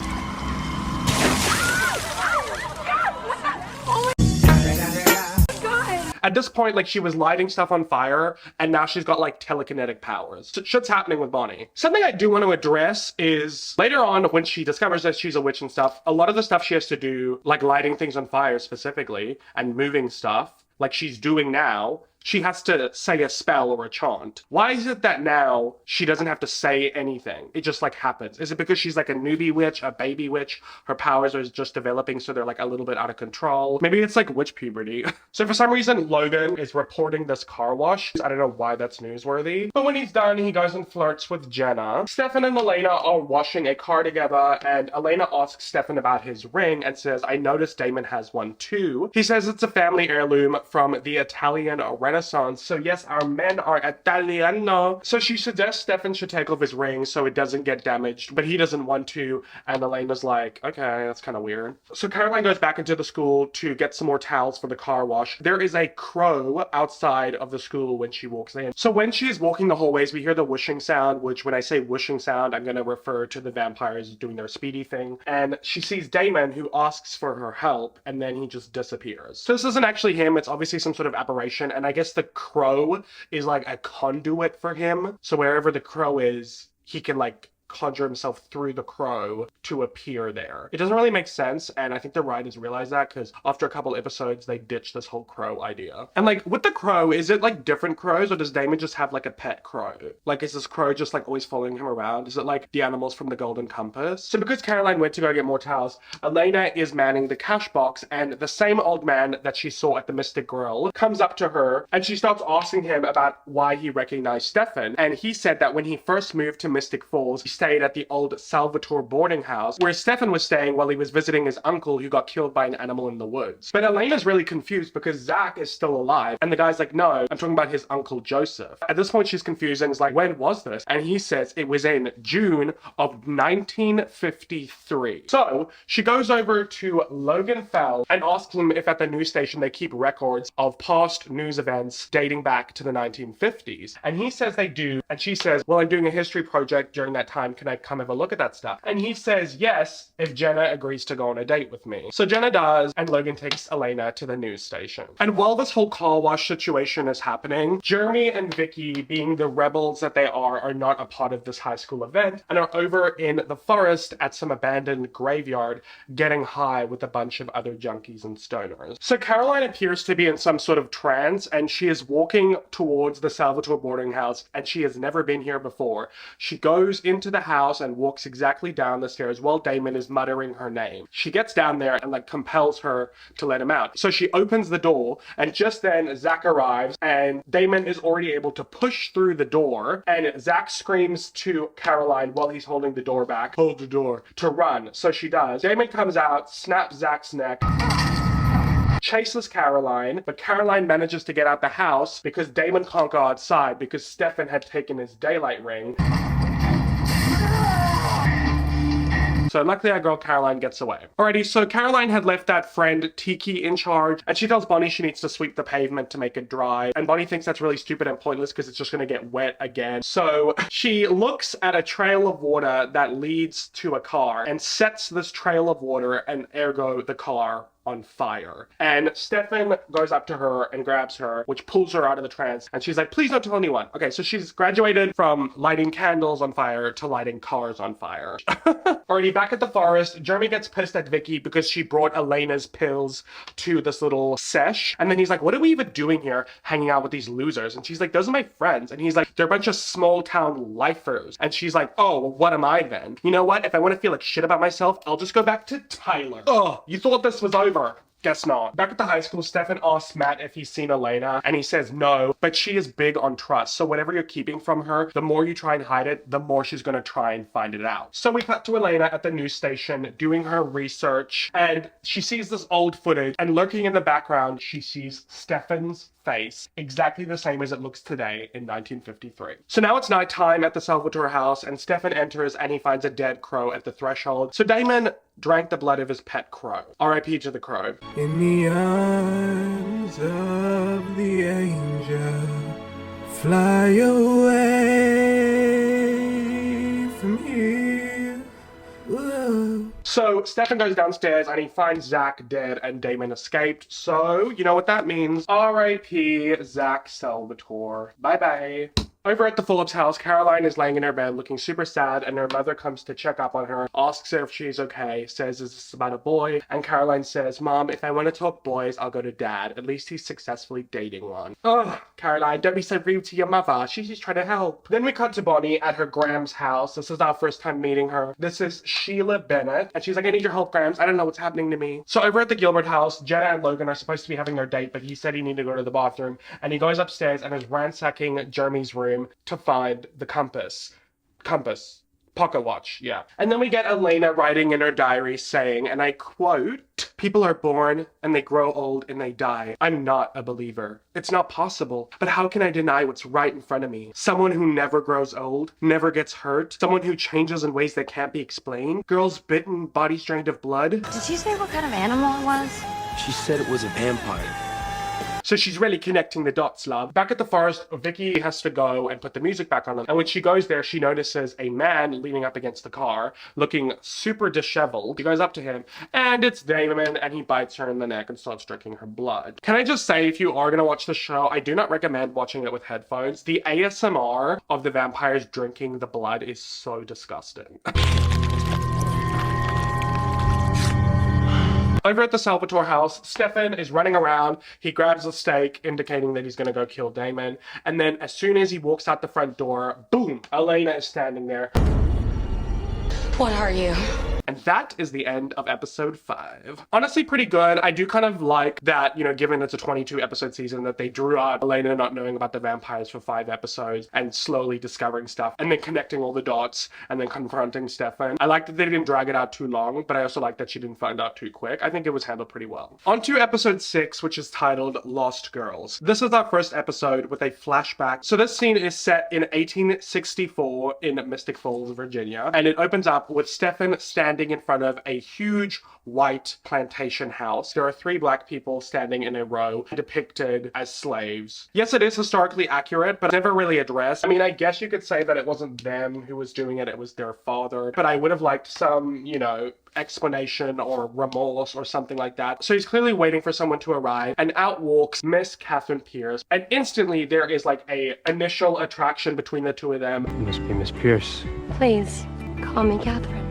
At this point, like, she was lighting stuff on fire, and now she's got, like, telekinetic powers. So shit's happening with Bonnie. Something I do want to address is, later on, when she discovers that she's a witch and stuff, a lot of the stuff she has to do, like lighting things on fire specifically, and moving stuff, like she's doing now, she has to say a spell or a chant. Why is it that now she doesn't have to say anything? It just like happens. Is it because she's like a newbie witch, a baby witch? Her powers are just developing, so they're like a little bit out of control. Maybe it's like witch puberty. So for some reason, Logan is reporting this car wash. I don't know why that's newsworthy. But when he's done, he goes and flirts with Jenna. Stefan and Elena are washing a car together, and Elena asks Stefan about his ring and says, I noticed Damon has one too. He says it's a family heirloom from the Italian Renaissance. So yes, our men are Italiano. So she suggests Stefan should take off his ring so it doesn't get damaged, but he doesn't want to. And Elena's like, okay, that's kind of weird. So Caroline goes back into the school to get some more towels for the car wash. There is a crow outside of the school when she walks in. So when she is walking the hallways, we hear the whooshing sound, which when I say whooshing sound, I'm going to refer to the vampires doing their speedy thing. And she sees Damon, who asks for her help, and then he just disappears. So this isn't actually him. It's obviously some sort of apparition. And I guess the crow is like a conduit for him. So wherever the crow is, he can like conjure himself through the crow to appear there. It doesn't really make sense, and I think the writers realize that because after a couple episodes, they ditched this whole crow idea. And like with the crow, is it like different crows, or does Damon just have like a pet crow? Like, is this crow just like always following him around? Is it like the animals from the Golden Compass? So because Caroline went to go get more towels, Elena is manning the cash box, and the same old man that she saw at the Mystic Grill comes up to her, and she starts asking him about why he recognized Stefan. And he said that when he first moved to Mystic Falls, he stayed at the old Salvatore boarding house where Stefan was staying while he was visiting his uncle who got killed by an animal in the woods. But Elena's really confused because Zach is still alive, and the guy's like, no, I'm talking about his uncle Joseph. At this point, she's confused and is like, when was this? And he says it was in June of 1953. So she goes over to Logan Fell and asks him if at the news station they keep records of past news events dating back to the 1950s. And he says they do, and she says, well, I'm doing a history project during that time. Can I come have a look at that stuff? And he says yes if Jenna agrees to go on a date with me. So Jenna does, and Logan takes Elena to the news station. And while this whole car wash situation is happening, Jeremy and Vicky, being the rebels that they are not a part of this high school event and are over in the forest at some abandoned graveyard getting high with a bunch of other junkies and stoners. So Caroline appears to be in some sort of trance, and she is walking towards the Salvatore boarding house, and she has never been here before. She goes into the house and walks exactly down the stairs while Damon is muttering her name. She gets down there and like compels her to let him out. So she opens the door, and just then Zach arrives, and Damon is already able to push through the door, and Zach screams to Caroline while he's holding the door back, hold the door, to run. So she does. Damon comes out, snaps Zach's neck, chases Caroline, but Caroline manages to get out the house because Damon can't go outside because Stefan had taken his daylight ring. So luckily our girl Caroline gets away. Alrighty, so Caroline had left that friend Tiki in charge, and she tells Bonnie she needs to sweep the pavement to make it dry. And Bonnie thinks that's really stupid and pointless because it's just gonna get wet again. So she looks at a trail of water that leads to a car and sets this trail of water and ergo the car on fire. And Stefan goes up to her and grabs her, which pulls her out of the trance. And she's like, please don't tell anyone. Okay, so she's graduated from lighting candles on fire to lighting cars on fire. Already back at the forest, Jeremy gets pissed at Vicky because she brought Elena's pills to this little sesh. And then he's like, what are we even doing here hanging out with these losers? And she's like, those are my friends. And he's like, they're a bunch of small town lifers. And she's like, oh, well, what am I then? You know what? If I want to feel like shit about myself, I'll just go back to Tyler. Oh, you thought this was over? Guess not. Back at the high school, Stefan asks Matt if he's seen Elena, and he says no, but she is big on trust. So whatever you're keeping from her, the more you try and hide it, the more she's gonna try and find it out. So we cut to Elena at the news station doing her research, and she sees this old footage, and lurking in the background, she sees Stefan's face, exactly the same as it looks today in 1953. So now it's nighttime at the Salvatore house, and Stefan enters and he finds a dead crow at the threshold. So Damon drank the blood of his pet crow. R.I.P. to the crow. In the arms of the angel, fly away from here. Whoa. So Stefan goes downstairs and he finds Zach dead and Damon escaped. So you know what that means. R.I.P. Zach Salvatore. Bye-bye. Over at the Phillips house, Caroline is laying in her bed looking super sad, and her mother comes to check up on her, asks her if she's okay, says, is this about a boy? And Caroline says, Mom, if I want to talk boys, I'll go to Dad. At least he's successfully dating one. Ugh, Caroline, don't be so rude to your mother. She's just trying to help. Then we cut to Bonnie at her Graham's house. This is our first time meeting her. This is Sheila Bennett, and she's like, I need your help, Grams. I don't know what's happening to me. So over at the Gilbert house, Jenna and Logan are supposed to be having their date, but he said he needed to go to the bathroom, and he goes upstairs and is ransacking Jeremy's room to find the compass. Pocket watch, yeah. And then we get Elena writing in her diary saying, and I quote, people are born and they grow old and they die. I'm not a believer. It's not possible. But how can I deny what's right in front of me? Someone who never grows old, never gets hurt, someone who changes in ways that can't be explained, girls bitten, bodies drained of blood. Did she say what kind of animal it was? She said it was a vampire. So she's really connecting the dots, love. Back at the forest, Vicky has to go and put the music back on. And when she goes there, she notices a man leaning up against the car, looking super disheveled. She goes up to him, and it's Damon, and he bites her in the neck and starts drinking her blood. Can I just say, if you are gonna watch the show, I do not recommend watching it with headphones. The ASMR of the vampires drinking the blood is so disgusting. Over at the Salvatore house, Stefan is running around. He grabs a stake, indicating that he's going to go kill Damon. And then as soon as he walks out the front door, boom, Elena is standing there. What are you? And that is the end of episode 5. Honestly, pretty good. I do kind of like that, you know, given it's a 22 episode season, that they drew out Elena not knowing about the vampires for 5 episodes and slowly discovering stuff and then connecting all the dots and then confronting Stefan. I like that they didn't drag it out too long, but I also like that she didn't find out too quick. I think it was handled pretty well. On to episode 6, which is titled Lost Girls. This is our first episode with a flashback. So this scene is set in 1864 in Mystic Falls, Virginia, and it opens up with Stefan standing in front of a huge white plantation house. There are 3 black people standing in a row depicted as slaves. Yes, it is historically accurate, but never really addressed. I mean, I guess you could say that it wasn't them who was doing it, it was their father, but I would have liked some, you know, explanation or remorse or something like that. So he's clearly waiting for someone to arrive, and out walks Miss Catherine Pierce, and instantly there is like a initial attraction between the two of them. It must be Miss Pierce. Please, call me Catherine.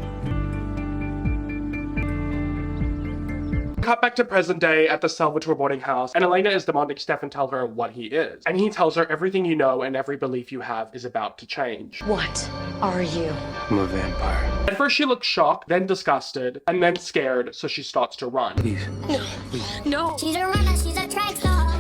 Cut back to present day at the Salvatore boarding house, and Elena is demanding Stefan tell her what he is. And he tells her everything you know and every belief you have is about to change. What are you? I'm a vampire. At first she looks shocked, then disgusted, and then scared, so she starts to run. Please. No. She's a runner, she's a track star.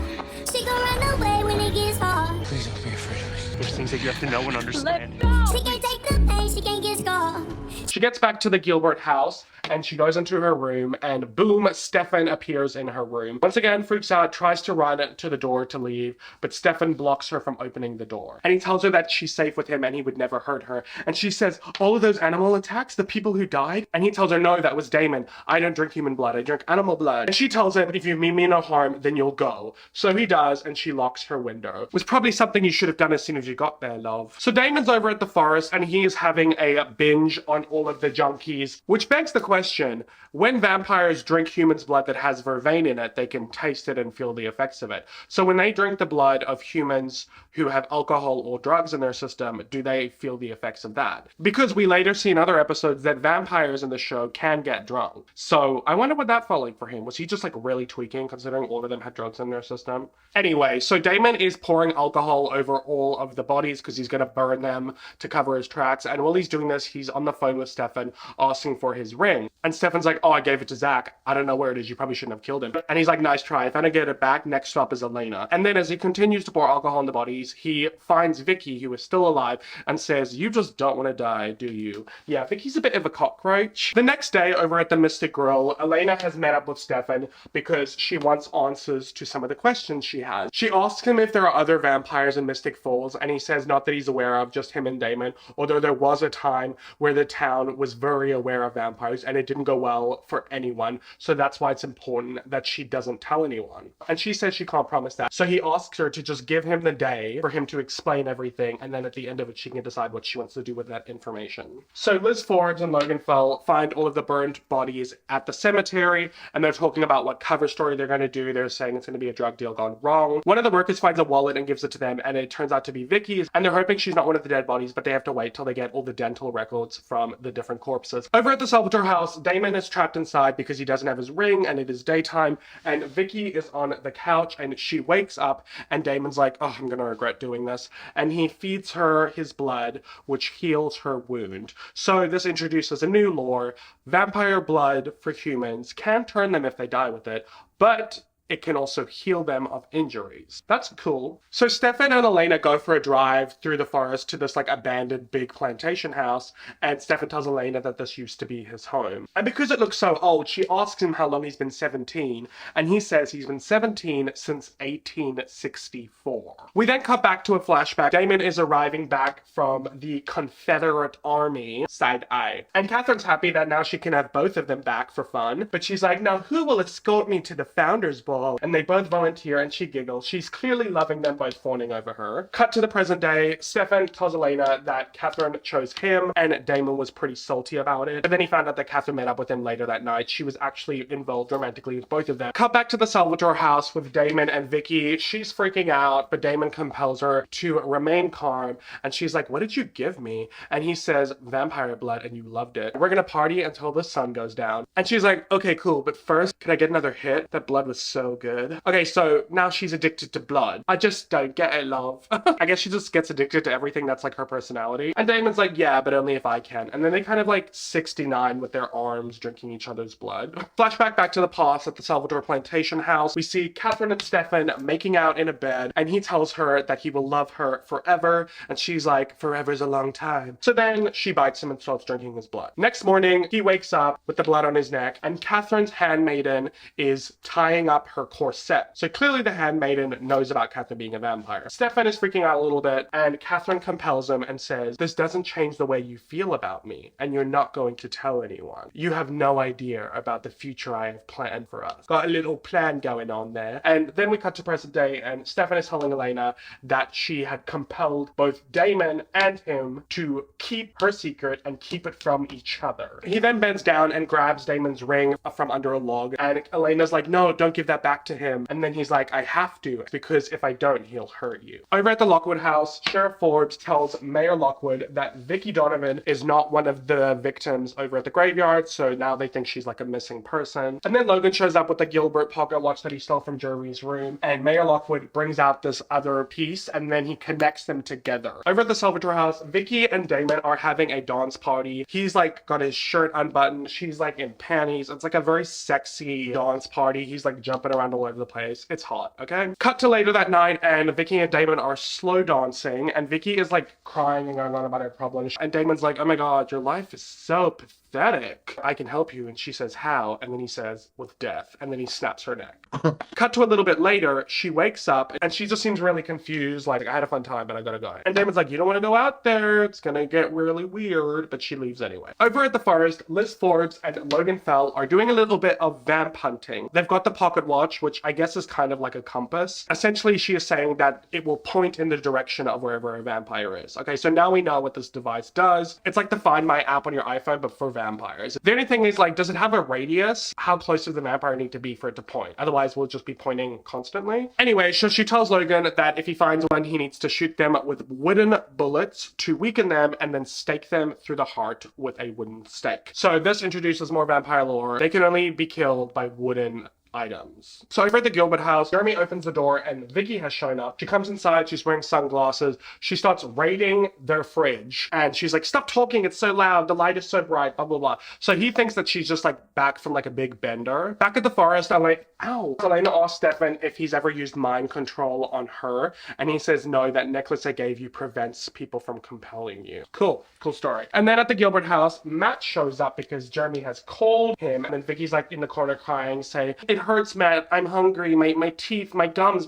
She can run away when it gets hard. Please don't be afraid of me. There's things that you have to know and understand. She can't take the pain, she can't get scarred. She gets back to the Gilbert house and she goes into her room and boom, Stefan appears in her room. Once again, freaks out, tries to run to the door to leave, but Stefan blocks her from opening the door. And he tells her that she's safe with him and he would never hurt her. And she says, all of those animal attacks, the people who died? And he tells her, no, that was Damon. I don't drink human blood, I drink animal blood. And she tells him, if you mean me no harm, then you'll go. So he does, and she locks her window. It was probably something you should have done as soon as you got there, love. So Damon's over at the forest and he is having a binge on all of the junkies, which begs the question, when vampires drink humans' blood that has vervain in it, they can taste it and feel the effects of it. So when they drink the blood of humans who have alcohol or drugs in their system, do they feel the effects of that? Because we later see in other episodes that vampires in the show can get drunk. So I wonder what that felt like for him. Was he just like really tweaking considering all of them had drugs in their system? Anyway, so Damon is pouring alcohol over all of the bodies because he's going to burn them to cover his tracks. And while he's doing this, he's on the phone with Stefan asking for his ring. And Stefan's like, oh, I gave it to Zach. I don't know where it is. You probably shouldn't have killed him. And he's like, nice try. If I don't get it back, next stop is Elena. And then as he continues to pour alcohol on the bodies, he finds Vicky, who is still alive, and says, you just don't want to die, do you? Yeah, Vicky's a bit of a cockroach. The next day, over at the Mystic Grill, Elena has met up with Stefan because she wants answers to some of the questions she has. She asks him if there are other vampires in Mystic Falls, and he says not that he's aware of, just him and Damon, although there was a time where the town was very aware of vampires and it didn't go well for anyone, so that's why it's important that she doesn't tell anyone. And she says she can't promise that. So he asks her to just give him the day for him to explain everything, and then at the end of it she can decide what she wants to do with that information. So Liz Forbes and Logan Fell find all of the burned bodies at the cemetery, and they're talking about what cover story they're going to do. They're saying it's going to be a drug deal gone wrong. One of the workers finds a wallet and gives it to them, and it turns out to be Vicky's, and they're hoping she's not one of the dead bodies, but they have to wait till they get all the dental records from the different corpses. Over at the Salvatore house, Damon is trapped inside because he doesn't have his ring and it is daytime, and Vicky is on the couch and she wakes up and Damon's like, oh, I'm gonna regret doing this, and he feeds her his blood, which heals her wound. So this introduces a new lore. Vampire blood for humans can turn them if they die with it, but it can also heal them of injuries. That's cool. So Stefan and Elena go for a drive through the forest to this like abandoned big plantation house, and Stefan tells Elena that this used to be his home. And because it looks so old, she asks him how long he's been 17, and he says he's been 17 since 1864. We then cut back to a flashback. Damon is arriving back from the Confederate Army, side eye. And Catherine's happy that now she can have both of them back for fun, but she's like, now who will escort me to the Founders Ball? And they both volunteer and she giggles. She's clearly loving them both fawning over her. Cut to the present day. Stefan tells Elena that Catherine chose him and Damon was pretty salty about it. And then he found out that Catherine met up with him later that night. She was actually involved romantically with both of them. Cut back to the Salvatore house with Damon and Vicky. She's freaking out, but Damon compels her to remain calm. And she's like, what did you give me? And he says, vampire blood, and you loved it. We're gonna party until the sun goes down. And she's like, okay, cool, but first, can I get another hit? That blood was so good. Okay, so now she's addicted to blood. I just don't get it, love. I guess she just gets addicted to everything that's like her personality. And Damon's like, yeah, but only if I can. And then they kind of like 69 with their arms drinking each other's blood. Flashback back to the past at the Salvatore plantation house. We see Catherine and Stefan making out in a bed, and he tells her that he will love her forever. And she's like, forever's a long time. So then she bites him and starts drinking his blood. Next morning, he wakes up with the blood on his neck, and Catherine's handmaiden is tying up her corset. So clearly the handmaiden knows about Catherine being a vampire. Stefan is freaking out a little bit, and Catherine compels him and says, this doesn't change the way you feel about me, and you're not going to tell anyone. You have no idea about the future I have planned for us. Got a little plan going on there. And then we cut to present day, and Stefan is telling Elena that she had compelled both Damon and him to keep her secret and keep it from each other. He then bends down and grabs Damon's ring from under a log, and Elena's like, no, don't give that back to him. And then he's like, I have to, because if I don't, he'll hurt you. Over at the Lockwood house, Sheriff Forbes tells Mayor Lockwood that Vicky Donovan is not one of the victims over at the graveyard, so now they think she's like a missing person. And then Logan shows up with the Gilbert pocket watch that he stole from Jeremy's room, and Mayor Lockwood brings out this other piece, and then he connects them together. Over at the Salvatore house, Vicky and Damon are having a dance party. He's like got his shirt unbuttoned, she's like in panties. It's like a very sexy dance party. He's like jumping jumping around all over the place. It's hot, okay? Cut to later that night, and Vicky and Damon are slow dancing, and Vicky is like crying and going on about her problems. And Damon's like, oh my god, your life is so pathetic. I can help you. And she says, how? And then he says, with death. And then he snaps her neck. Cut to a little bit later, she wakes up and she just seems really confused, like, I had a fun time, but I gotta go. And Damon's like, you don't want to go out there, it's gonna get really weird, but she leaves anyway. Over at the forest, Liz Forbes and Logan Fell are doing a little bit of vamp hunting. They've got the pocket watch, which I guess is kind of like a compass. Essentially, she is saying that it will point in the direction of wherever a vampire is. Okay, so now we know what this device does. It's like the Find My app on your iPhone, but for vampires. The only thing is, like, does it have a radius? How close does the vampire need to be for it to point? Otherwise, we'll just be pointing constantly. Anyway, so she tells Logan that if he finds one, he needs to shoot them with wooden bullets to weaken them and then stake them through the heart with a wooden stake. So this introduces more vampire lore. They can only be killed by wooden items. So over at the Gilbert house, Jeremy opens the door and Vicky has shown up. She comes inside, she's wearing sunglasses. She starts raiding their fridge and she's like, stop talking, it's so loud, the light is so bright, blah, blah, blah. So he thinks that she's just like back from like a big bender. Back at the forest, I'm like, ow. Elena asks Stefan if he's ever used mind control on her. And he says, no, that necklace I gave you prevents people from compelling you. Cool story. And then at the Gilbert house, Matt shows up because Jeremy has called him. And then Vicky's like in the corner crying, saying, it hurts, Matt, I'm hungry, my teeth, my gums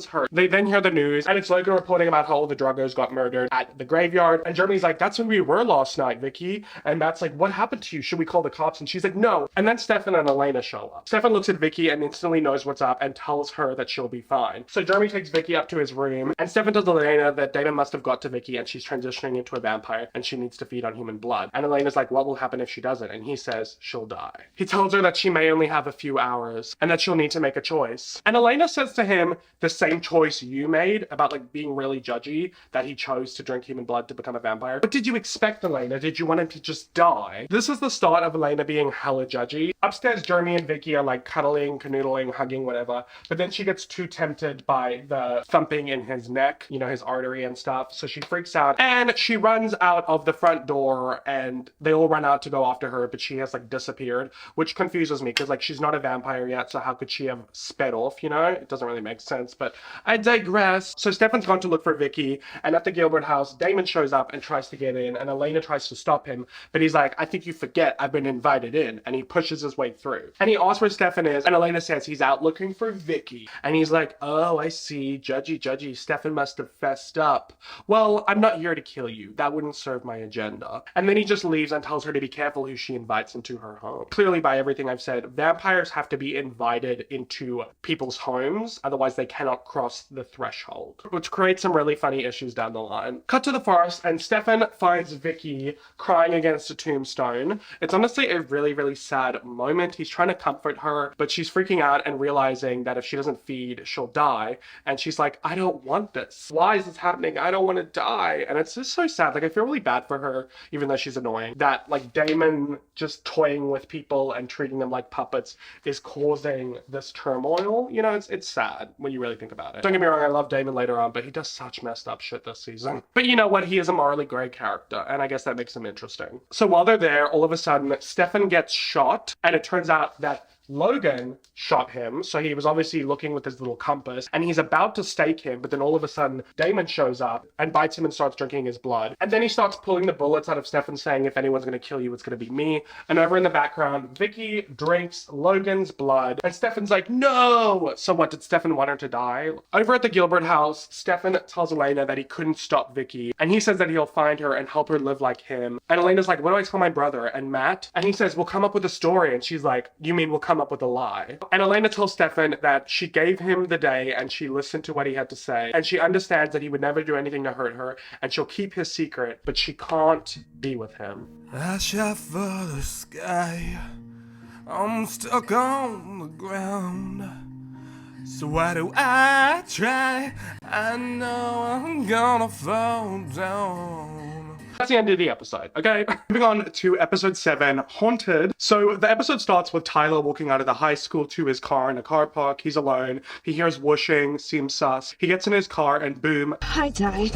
hurt. They then hear the news and it's Logan reporting about how all the druggers got murdered at the graveyard. And Jeremy's like, that's when we were last night, Vicky. And Matt's like, what happened to you? Should we call the cops? And she's like, no. And then Stefan and Elena show up. Stefan looks at Vicky and instantly knows what's up and tells her that she'll be fine. So Jeremy takes Vicky up to his room and Stefan tells Elena that Damon must have got to Vicky and she's transitioning into a vampire and she needs to feed on human blood. And Elena's like, what will happen if she doesn't? And he says, she'll die. He tells her that she may only have a few hours and that she'll need to make a choice. And Elena says to him, the same choice you made about like being really judgy, that he chose to drink human blood to become a vampire. What did you expect, Elena? Did you want him to just die? This is the start of Elena being hella judgy. Upstairs, Jeremy and Vicky are like cuddling, canoodling, hugging, whatever. But then she gets too tempted by the thumping in his neck, you know, his artery and stuff. So she freaks out and she runs out of the front door and they all run out to go after her, but she has like disappeared, which confuses me because like she's not a vampire yet. So how could she have sped off, you know? It doesn't really make sense, but I digress. So Stefan's gone to look for Vicky and at the Gilbert house, Damon shows up and tries to get in and Elena tries to stop him, but he's like, I think you forget I've been invited in, and he pushes his way through. And he asks where Stefan is and Elena says he's out looking for Vicky. And he's like, oh, I see, judgy, Stefan must have fessed up. Well, I'm not here to kill you. That wouldn't serve my agenda. And then he just leaves and tells her to be careful who she invites into her home. Clearly, by everything I've said, vampires have to be invited into people's homes, otherwise they cannot cross the threshold, which creates some really funny issues down the line. Cut to the forest and Stefan finds Vicky crying against a tombstone. It's honestly a really, really sad moment. He's trying to comfort her, but she's freaking out and realizing that if she doesn't feed, she'll die. And she's like, I don't want this. Why is this happening? I don't want to die. And it's just so sad. Like, I feel really bad for her, even though she's annoying, that like Damon just toying with people and treating them like puppets is causing this turmoil. You know, it's sad when you really think about it. Don't get me wrong, I love Damon later on, but he does such messed up shit this season. But you know what? He is a morally grey character, and I guess that makes him interesting. So while they're there, all of a sudden, Stefan gets shot, and it turns out that Logan shot him, so he was obviously looking with his little compass, and he's about to stake him, but then all of a sudden, Damon shows up and bites him and starts drinking his blood. And then he starts pulling the bullets out of Stefan, saying, if anyone's gonna kill you, it's gonna be me. And over in the background, Vicky drinks Logan's blood, and Stefan's like, no! So what, did Stefan want her to die? Over at the Gilbert house, Stefan tells Elena that he couldn't stop Vicky, and he says that he'll find her and help her live like him. And Elena's like, what do I tell my brother and Matt? And he says, we'll come up with a story. And she's like, you mean we'll come up with a lie? And Elena tells Stefan that she gave him the day and she listened to what he had to say, and she understands that he would never do anything to hurt her, and she'll keep his secret, but she can't be with him. I shot for the sky, I'm stuck on the ground. So why do I try? I know I'm gonna fall down. That's the end of the episode, okay? Moving on to episode 7, Haunted. So the episode starts with Tyler walking out of the high school to his car in a car park. He's alone. He hears whooshing, seems sus. He gets in his car and boom. Hi, Ty.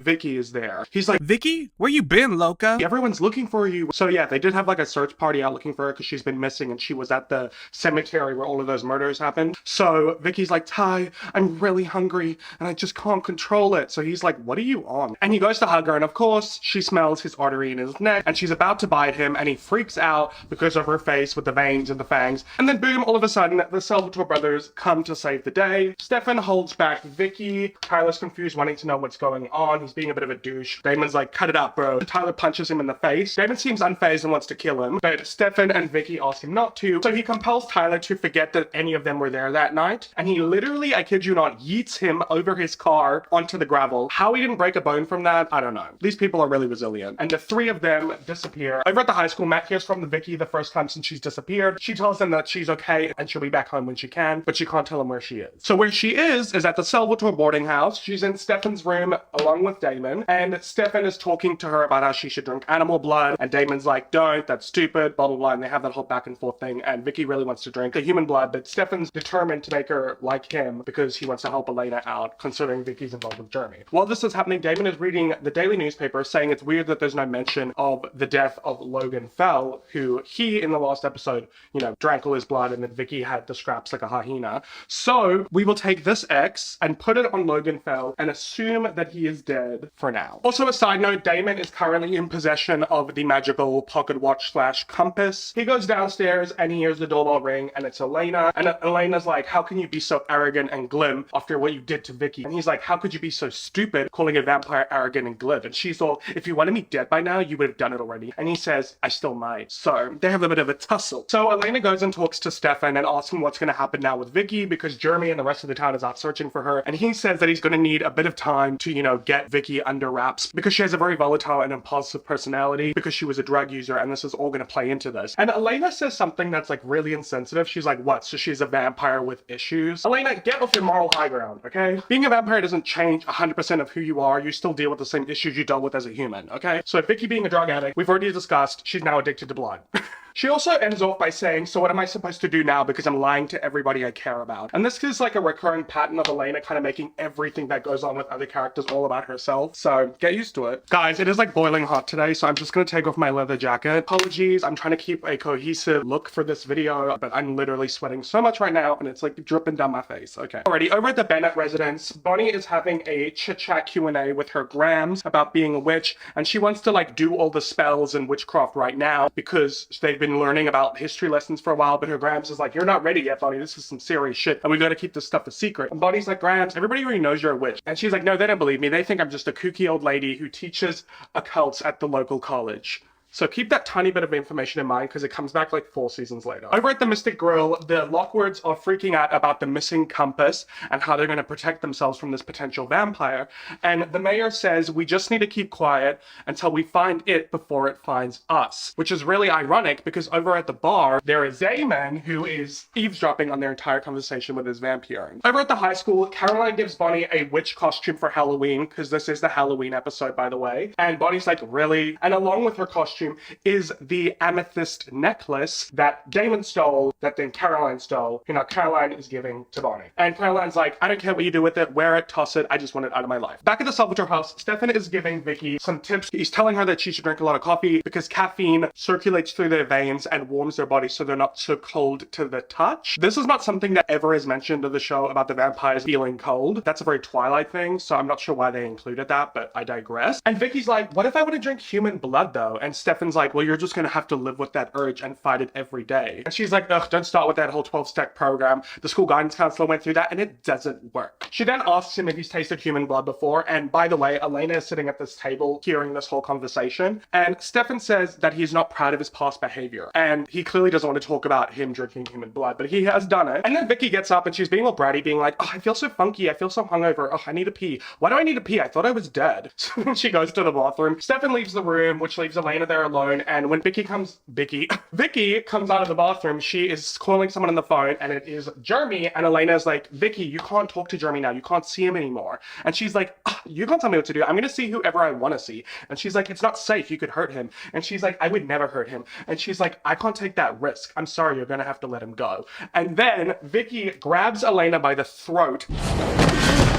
Vicky is there. He's like, Vicky, where you been, loca? everyone's looking for you. So yeah, they did have like a search party out looking for her because she's been missing and she was at the cemetery where all of those murders happened. So Vicky's like, Ty, I'm really hungry and I just can't control it. So he's like, what are you on? And he goes to hug her, and of course she smells his artery in his neck and she's about to bite him, and he freaks out because of her face with the veins and the fangs. And then boom, all of a sudden the Salvatore brothers come to save the day. Stefan holds back Vicky. Tyler's confused, wanting to know what's going on. He's being a bit of a douche. Damon's like, cut it out, bro. Tyler punches him in the face. Damon seems unfazed and wants to kill him, but Stefan and Vicky ask him not to. So he compels Tyler to forget that any of them were there that night. And he literally, I kid you not, yeets him over his car onto the gravel. How he didn't break a bone from that, I don't know. These people are really resilient. And the three of them disappear. Over at the high school, Matt hears from Vicky the first time since she's disappeared. She tells him that she's okay and she'll be back home when she can, but she can't tell him where she is. So where she is at the Salvatore boarding house. She's in Stefan's room along with Damon, and Stefan is talking to her about how she should drink animal blood, and Damon's like, don't, that's stupid, blah, blah, blah, and they have that whole back and forth thing, and Vicky really wants to drink the human blood, but Stefan's determined to make her like him because he wants to help Elena out, considering Vicky's involved with Jeremy. While this is happening, Damon is reading the daily newspaper saying it's weird that there's no mention of the death of Logan Fell, who he, in the last episode, you know, drank all his blood, and then Vicky had the scraps like a hyena. So we will take this X and put it on Logan Fell and assume that he is dead for now. Also, a side note, Damon is currently in possession of the magical pocket watch / compass. He goes downstairs and he hears the doorbell ring, and it's Elena. And Elena's like, how can you be so arrogant and glib after what you did to Vicky? And he's like, how could you be so stupid calling a vampire arrogant and glib? And she's all, if you wanted me dead by now, you would have done it already. And he says, I still might. So they have a bit of a tussle. So Elena goes and talks to Stefan and asks him what's going to happen now with Vicky, because Jeremy and the rest of the town is out searching for her. And he says that he's going to need a bit of time to, you know, get Vicky under wraps because she has a very volatile and impulsive personality because she was a drug user, and this is all going to play into this. And Elena says something that's like really insensitive. She's like, what? So she's a vampire with issues? Elena, get off your moral high ground, okay? Being a vampire doesn't change 100% of who you are. You still deal with the same issues you dealt with as a human, okay? So Vicky being a drug addict, we've already discussed, she's now addicted to blood. She also ends off by saying, so what am I supposed to do now because I'm lying to everybody I care about? And this is like a recurring pattern of Elena kind of making everything that goes on with other characters all about herself. So get used to it. Guys, it is like boiling hot today, so I'm just going to take off my leather jacket. Apologies, I'm trying to keep a cohesive look for this video, but I'm literally sweating so much right now and it's like dripping down my face. Okay. Alrighty, over at the Bennett residence, Bonnie is having a chit-chat Q&A with her Grams about being a witch, and she wants to like do all the spells and witchcraft right now because they've been learning about history lessons for a while, but her Grams is like, you're not ready yet, Bonnie. This is some serious shit, and we got to keep this stuff a secret. And Bonnie's like, Grams, everybody already knows you're a witch. And she's like, no, they don't believe me. They think I'm just a kooky old lady who teaches occults at the local college. So keep that tiny bit of information in mind because it comes back like 4 seasons later. Over at the Mystic Grill, the Lockwards are freaking out about the missing compass and how they're going to protect themselves from this potential vampire. And the mayor says we just need to keep quiet until we find it before it finds us. Which is really ironic because over at the bar, there is Damon who is eavesdropping on their entire conversation with his vampiring. Over at the high school, Caroline gives Bonnie a witch costume for Halloween because this is the Halloween episode, by the way. And Bonnie's like, really? And along with her costume is the amethyst necklace that Damon stole, that then Caroline stole. You know, Caroline is giving to Bonnie. And Caroline's like, I don't care what you do with it, wear it, toss it, I just want it out of my life. Back at the Salvatore house, Stefan is giving Vicky some tips. He's telling her that she should drink a lot of coffee because caffeine circulates through their veins and warms their body so they're not so cold to the touch. This is not something that ever is mentioned in the show about the vampires feeling cold. That's a very Twilight thing, so I'm not sure why they included that, but I digress. And Vicky's like, what if I want to drink human blood though? And Stefan's like, well, you're just gonna have to live with that urge and fight it every day. And she's like, ugh, don't start with that whole 12-step program. The school guidance counselor went through that and it doesn't work. She then asks him if he's tasted human blood before, and by the way, Elena is sitting at this table hearing this whole conversation, and Stefan says that he's not proud of his past behavior, and he clearly doesn't want to talk about him drinking human blood, but he has done it. And then Vicky gets up and she's being all bratty, being like, oh, I feel so funky, I feel so hungover, oh, I need to pee. Why do I need to pee? I thought I was dead. So then she goes to the bathroom. Stefan leaves the room, which leaves Elena there alone, and when Vicky comes out of the bathroom, she is calling someone on the phone, and it is Jeremy, and Elena's like, Vicky, you can't talk to Jeremy now, you can't see him anymore. And she's like, oh, you can't tell me what to do, I'm gonna see whoever I want to see. And she's like, it's not safe, you could hurt him. And she's like, I would never hurt him. And she's like, I can't take that risk, I'm sorry, you're gonna have to let him go. And then Vicky grabs Elena by the throat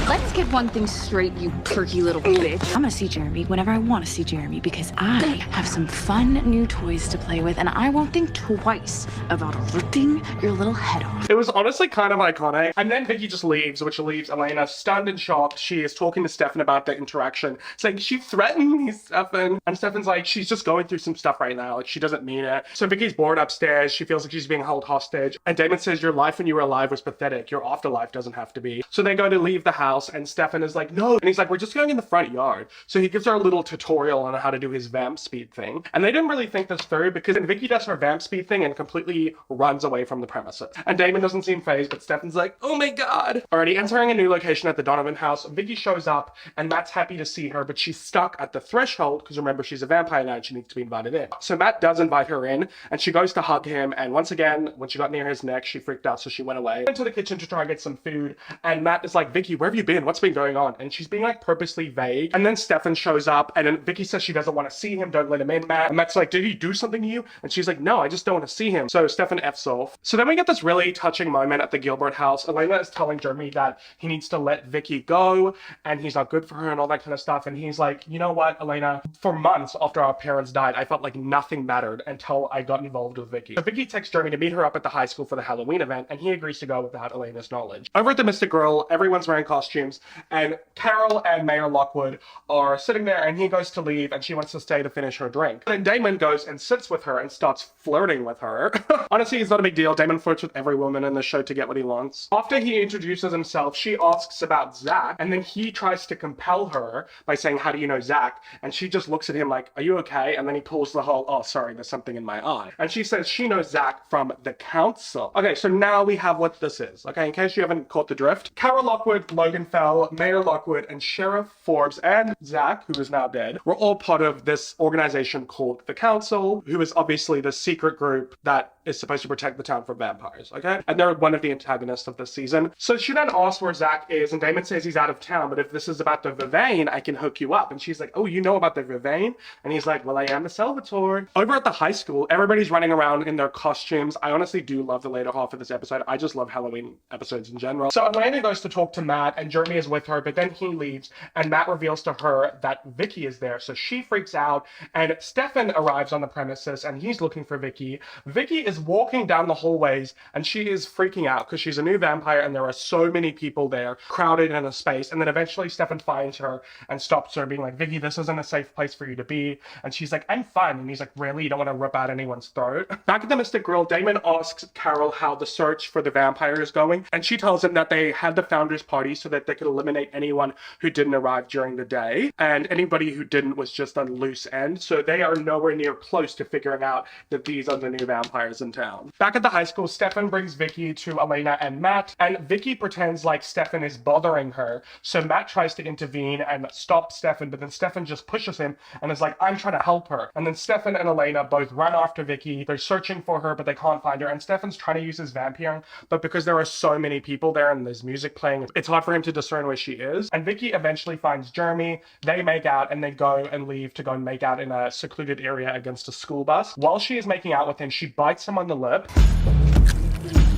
Let's get one thing straight, you perky little bitch. I'm gonna see Jeremy whenever I want to see Jeremy because I have some fun new toys to play with and I won't think twice about ripping your little head off. It was honestly kind of iconic. And then Vicky just leaves, which leaves Elena stunned and shocked. She is talking to Stefan about the interaction, saying, she threatened me, Stefan. And Stefan's like, she's just going through some stuff right now. Like, she doesn't mean it. So Vicky's bored upstairs. She feels like she's being held hostage. And Damon says, your life when you were alive was pathetic. Your afterlife doesn't have to be. So they go to leave the house and Stefan is like, no. And he's like, we're just going in the front yard. So he gives her a little tutorial on how to do his vamp speed thing. And they didn't really think this through because Vicky does her vamp speed thing and completely runs away from the premises. And Damon doesn't seem fazed, but Stefan's like, oh my god. Alrighty, entering a new location at the Donovan house, Vicky shows up and Matt's happy to see her, but she's stuck at the threshold because remember, she's a vampire now and she needs to be invited in. So Matt does invite her in and she goes to hug him. And once again, when she got near his neck, she freaked out, so she went away. Went to the kitchen to try and get some food. And Matt is like, Vicky, where have you been? What's been going on? And she's being like purposely vague. And then Stefan shows up and then Vicky says she doesn't want to see him. Don't let him in, Matt. And Matt's like, did he do something to you? And she's like, no, I just don't want to see him. So Stefan F's off. So then we get this really touching moment at the Gilbert house. Elena is telling Jeremy that he needs to let Vicky go and he's not good for her and all that kind of stuff. And he's like, you know what, Elena, for months after our parents died, I felt like nothing mattered until I got involved with Vicky. So Vicky texts Jeremy to meet her up at the high school for the Halloween event and he agrees to go without Elena's knowledge. Over at the Mystic Grill, everyone's wearing costumes and Carol and Mayor Lockwood are sitting there and he goes to leave and she wants to stay to finish her drink. Then Damon goes and sits with her and starts flirting with her. Honestly, it's not a big deal. Damon flirts with every woman in the show to get what he wants. After he introduces himself, she asks about Zach and then he tries to compel her by saying, how do you know Zach? And she just looks at him like, are you okay? And then he pulls the whole, oh, sorry, there's something in my eye. And she says she knows Zach from the council. Okay, so now we have what this is. Okay, in case you haven't caught the drift. Carol Lockwood, Logan Fell, Mayor Lockwood, and Sheriff Forbes and Zach, who is now dead, were all part of this organization called the Council, who is obviously the secret group that is supposed to protect the town from vampires, okay? And they're one of the antagonists of this season. So she then asks where Zach is, and Damon says he's out of town, but if this is about the Vervain, I can hook you up. And she's like, oh, you know about the Vervain? And he's like, well, I am the Salvatore. Over at the high school, everybody's running around in their costumes. I honestly do love the later half of this episode. I just love Halloween episodes in general. So Elena goes to talk to Matt, and Jeremy is with her, but then he leaves, and Matt reveals to her that Vicky is there. So she freaks out, and Stefan arrives on the premises, and he's looking for Vicky. Vicky is walking down the hallways, and she is freaking out because she's a new vampire, and there are so many people there crowded in a space. And then eventually Stefan finds her and stops her, being like, Vicky, this isn't a safe place for you to be. And she's like, I'm fine. And he's like, really? You don't want to rip out anyone's throat? Back at the Mystic Grill, Damon asks Carol how the search for the vampire is going, and she tells him that they had the founders party so that they could eliminate anyone who didn't arrive during the day, and anybody who didn't was just a loose end. So they are nowhere near close to figuring out that these are the new vampires in town. Back at the high school, Stefan brings Vicky to Elena and Matt, and Vicky pretends like Stefan is bothering her. So Matt tries to intervene and stop Stefan, but then Stefan just pushes him and is like, I'm trying to help her. And then Stefan and Elena both run after Vicky. They're searching for her, but they can't find her. And Stefan's trying to use his vampiring, but because there are so many people there and there's music playing, it's hard for him to discern where she is. And Vicky eventually finds Jeremy. They make out and they go and leave to go and make out in a secluded area against a school bus. While she is making out with him, she bites him on the lip.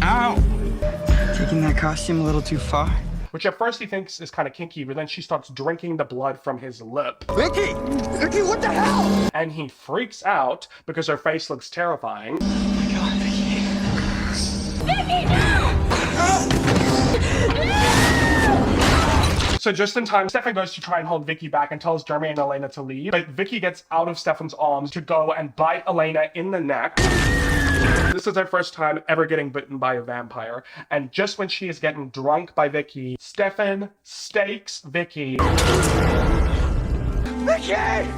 Ow! Taking that costume a little too far. Which at first he thinks is kind of kinky, but then she starts drinking the blood from his lip. Vicky! Vicky, what the hell? And he freaks out because her face looks terrifying. Oh my god, Vicky. Vicky, no! So just in time, Stefan goes to try and hold Vicky back and tells Jeremy and Elena to leave. But Vicky gets out of Stefan's arms to go and bite Elena in the neck. This is her first time ever getting bitten by a vampire. And just when she is getting drunk by Vicky, Stefan stakes Vicky. Vicky!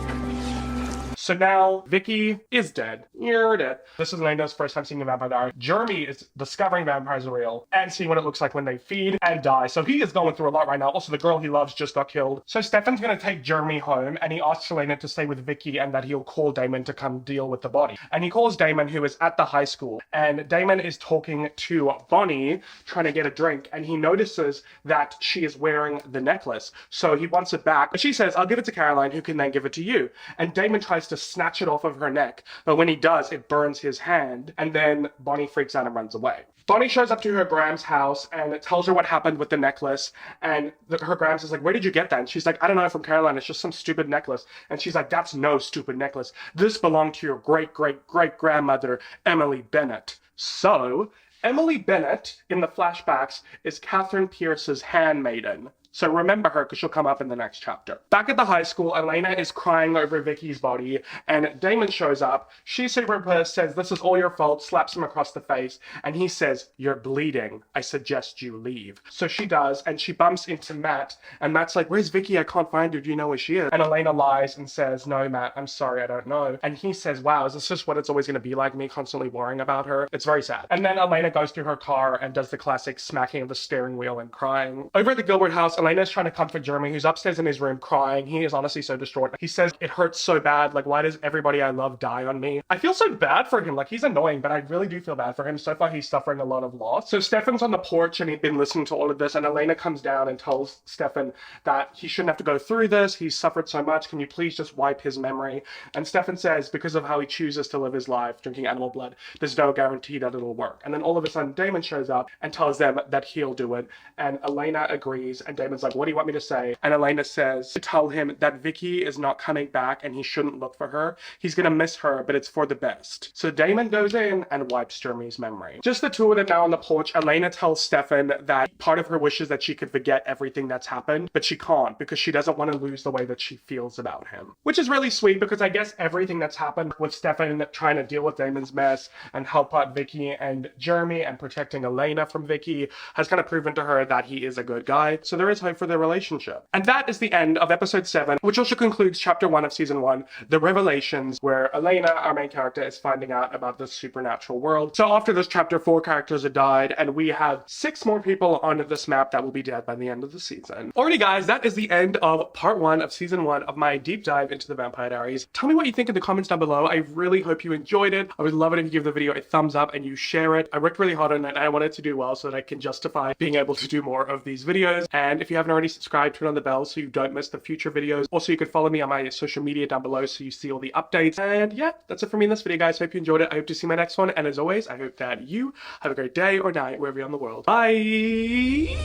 So now Vicky is dead. You're dead. This is Elena's first time seeing a vampire die. Jeremy is discovering vampires are real and seeing what it looks like when they feed and die. So he is going through a lot right now. Also, the girl he loves just got killed. So Stefan's gonna take Jeremy home and he asks Elena to stay with Vicky and that he'll call Damon to come deal with the body. And he calls Damon, who is at the high school. And Damon is talking to Bonnie, trying to get a drink. And he notices that she is wearing the necklace. So he wants it back. But she says, I'll give it to Caroline, who can then give it to you. And Damon tries to to snatch it off of her neck, but when he does, it burns his hand, and then Bonnie freaks out and runs away. Bonnie shows up to her Gram's house and tells her what happened with the necklace, and her Grams is like, where did you get that? And she's like, I don't know, from Carolina, it's just some stupid necklace. And she's like, that's no stupid necklace. This belonged to your great-great-great-grandmother, Emily Bennett. So, Emily Bennett, in the flashbacks, is Catherine Pierce's handmaiden. So remember her because she'll come up in the next chapter. Back at the high school, Elena is crying over Vicky's body and Damon shows up. She super impressed, says, this is all your fault, slaps him across the face, and he says, you're bleeding. I suggest you leave. So she does, and she bumps into Matt, and Matt's like, where's Vicky? I can't find her. Do you know where she is? And Elena lies and says, no, Matt, I'm sorry, I don't know. And he says, wow, is this just what it's always going to be like, me constantly worrying about her? It's very sad. And then Elena goes to her car and does the classic smacking of the steering wheel and crying. Over at the Gilbert house, Elena's trying to comfort Jeremy, who's upstairs in his room crying. He is honestly so distraught. He says, it hurts so bad. Like, why does everybody I love die on me? I feel so bad for him. Like, he's annoying, but I really do feel bad for him. So far, he's suffering a lot of loss. So Stefan's on the porch and he'd been listening to all of this, and Elena comes down and tells Stefan that he shouldn't have to go through this. He's suffered so much. Can you please just wipe his memory? And Stefan says, because of how he chooses to live his life, drinking animal blood, there's no guarantee that it'll work. And then all of a sudden, Damon shows up and tells them that he'll do it. And Elena agrees, and Damon's like, what do you want me to say? And Elena says to tell him that Vicky is not coming back and he shouldn't look for her. He's gonna miss her, but it's for the best. So Damon goes in and wipes Jeremy's memory. Just the two of them now on the porch. Elena tells Stefan that part of her wish is that she could forget everything that's happened, but she can't because she doesn't want to lose the way that she feels about him. Which is really sweet because I guess everything that's happened with Stefan trying to deal with Damon's mess and help out Vicky and Jeremy and protecting Elena from Vicky has kind of proven to her that he is a good guy. So there is hope for their relationship. And that is the end of episode 7, which also concludes chapter 1 of season 1, The Revelations, where Elena, our main character, is finding out about this supernatural world. So after this chapter, 4 characters have died, and we have 6 more people on this map that will be dead by the end of the season. Alrighty guys, that is the end of part 1 of season 1 of my deep dive into the Vampire Diaries. Tell me what you think in the comments down below. I really hope you enjoyed it. I would love it if you give the video a thumbs up and you share it. I worked really hard on it and I want it to do well so that I can justify being able to do more of these videos. And if you haven't already subscribed, turn on the bell so you don't miss the future videos. Also, you could follow me on my social media down below so you see all the updates. And yeah, that's it for me in this video, guys. Hope you enjoyed it. I hope to see my next one. And as always, I hope that you have a great day or night wherever you're in the world. Bye!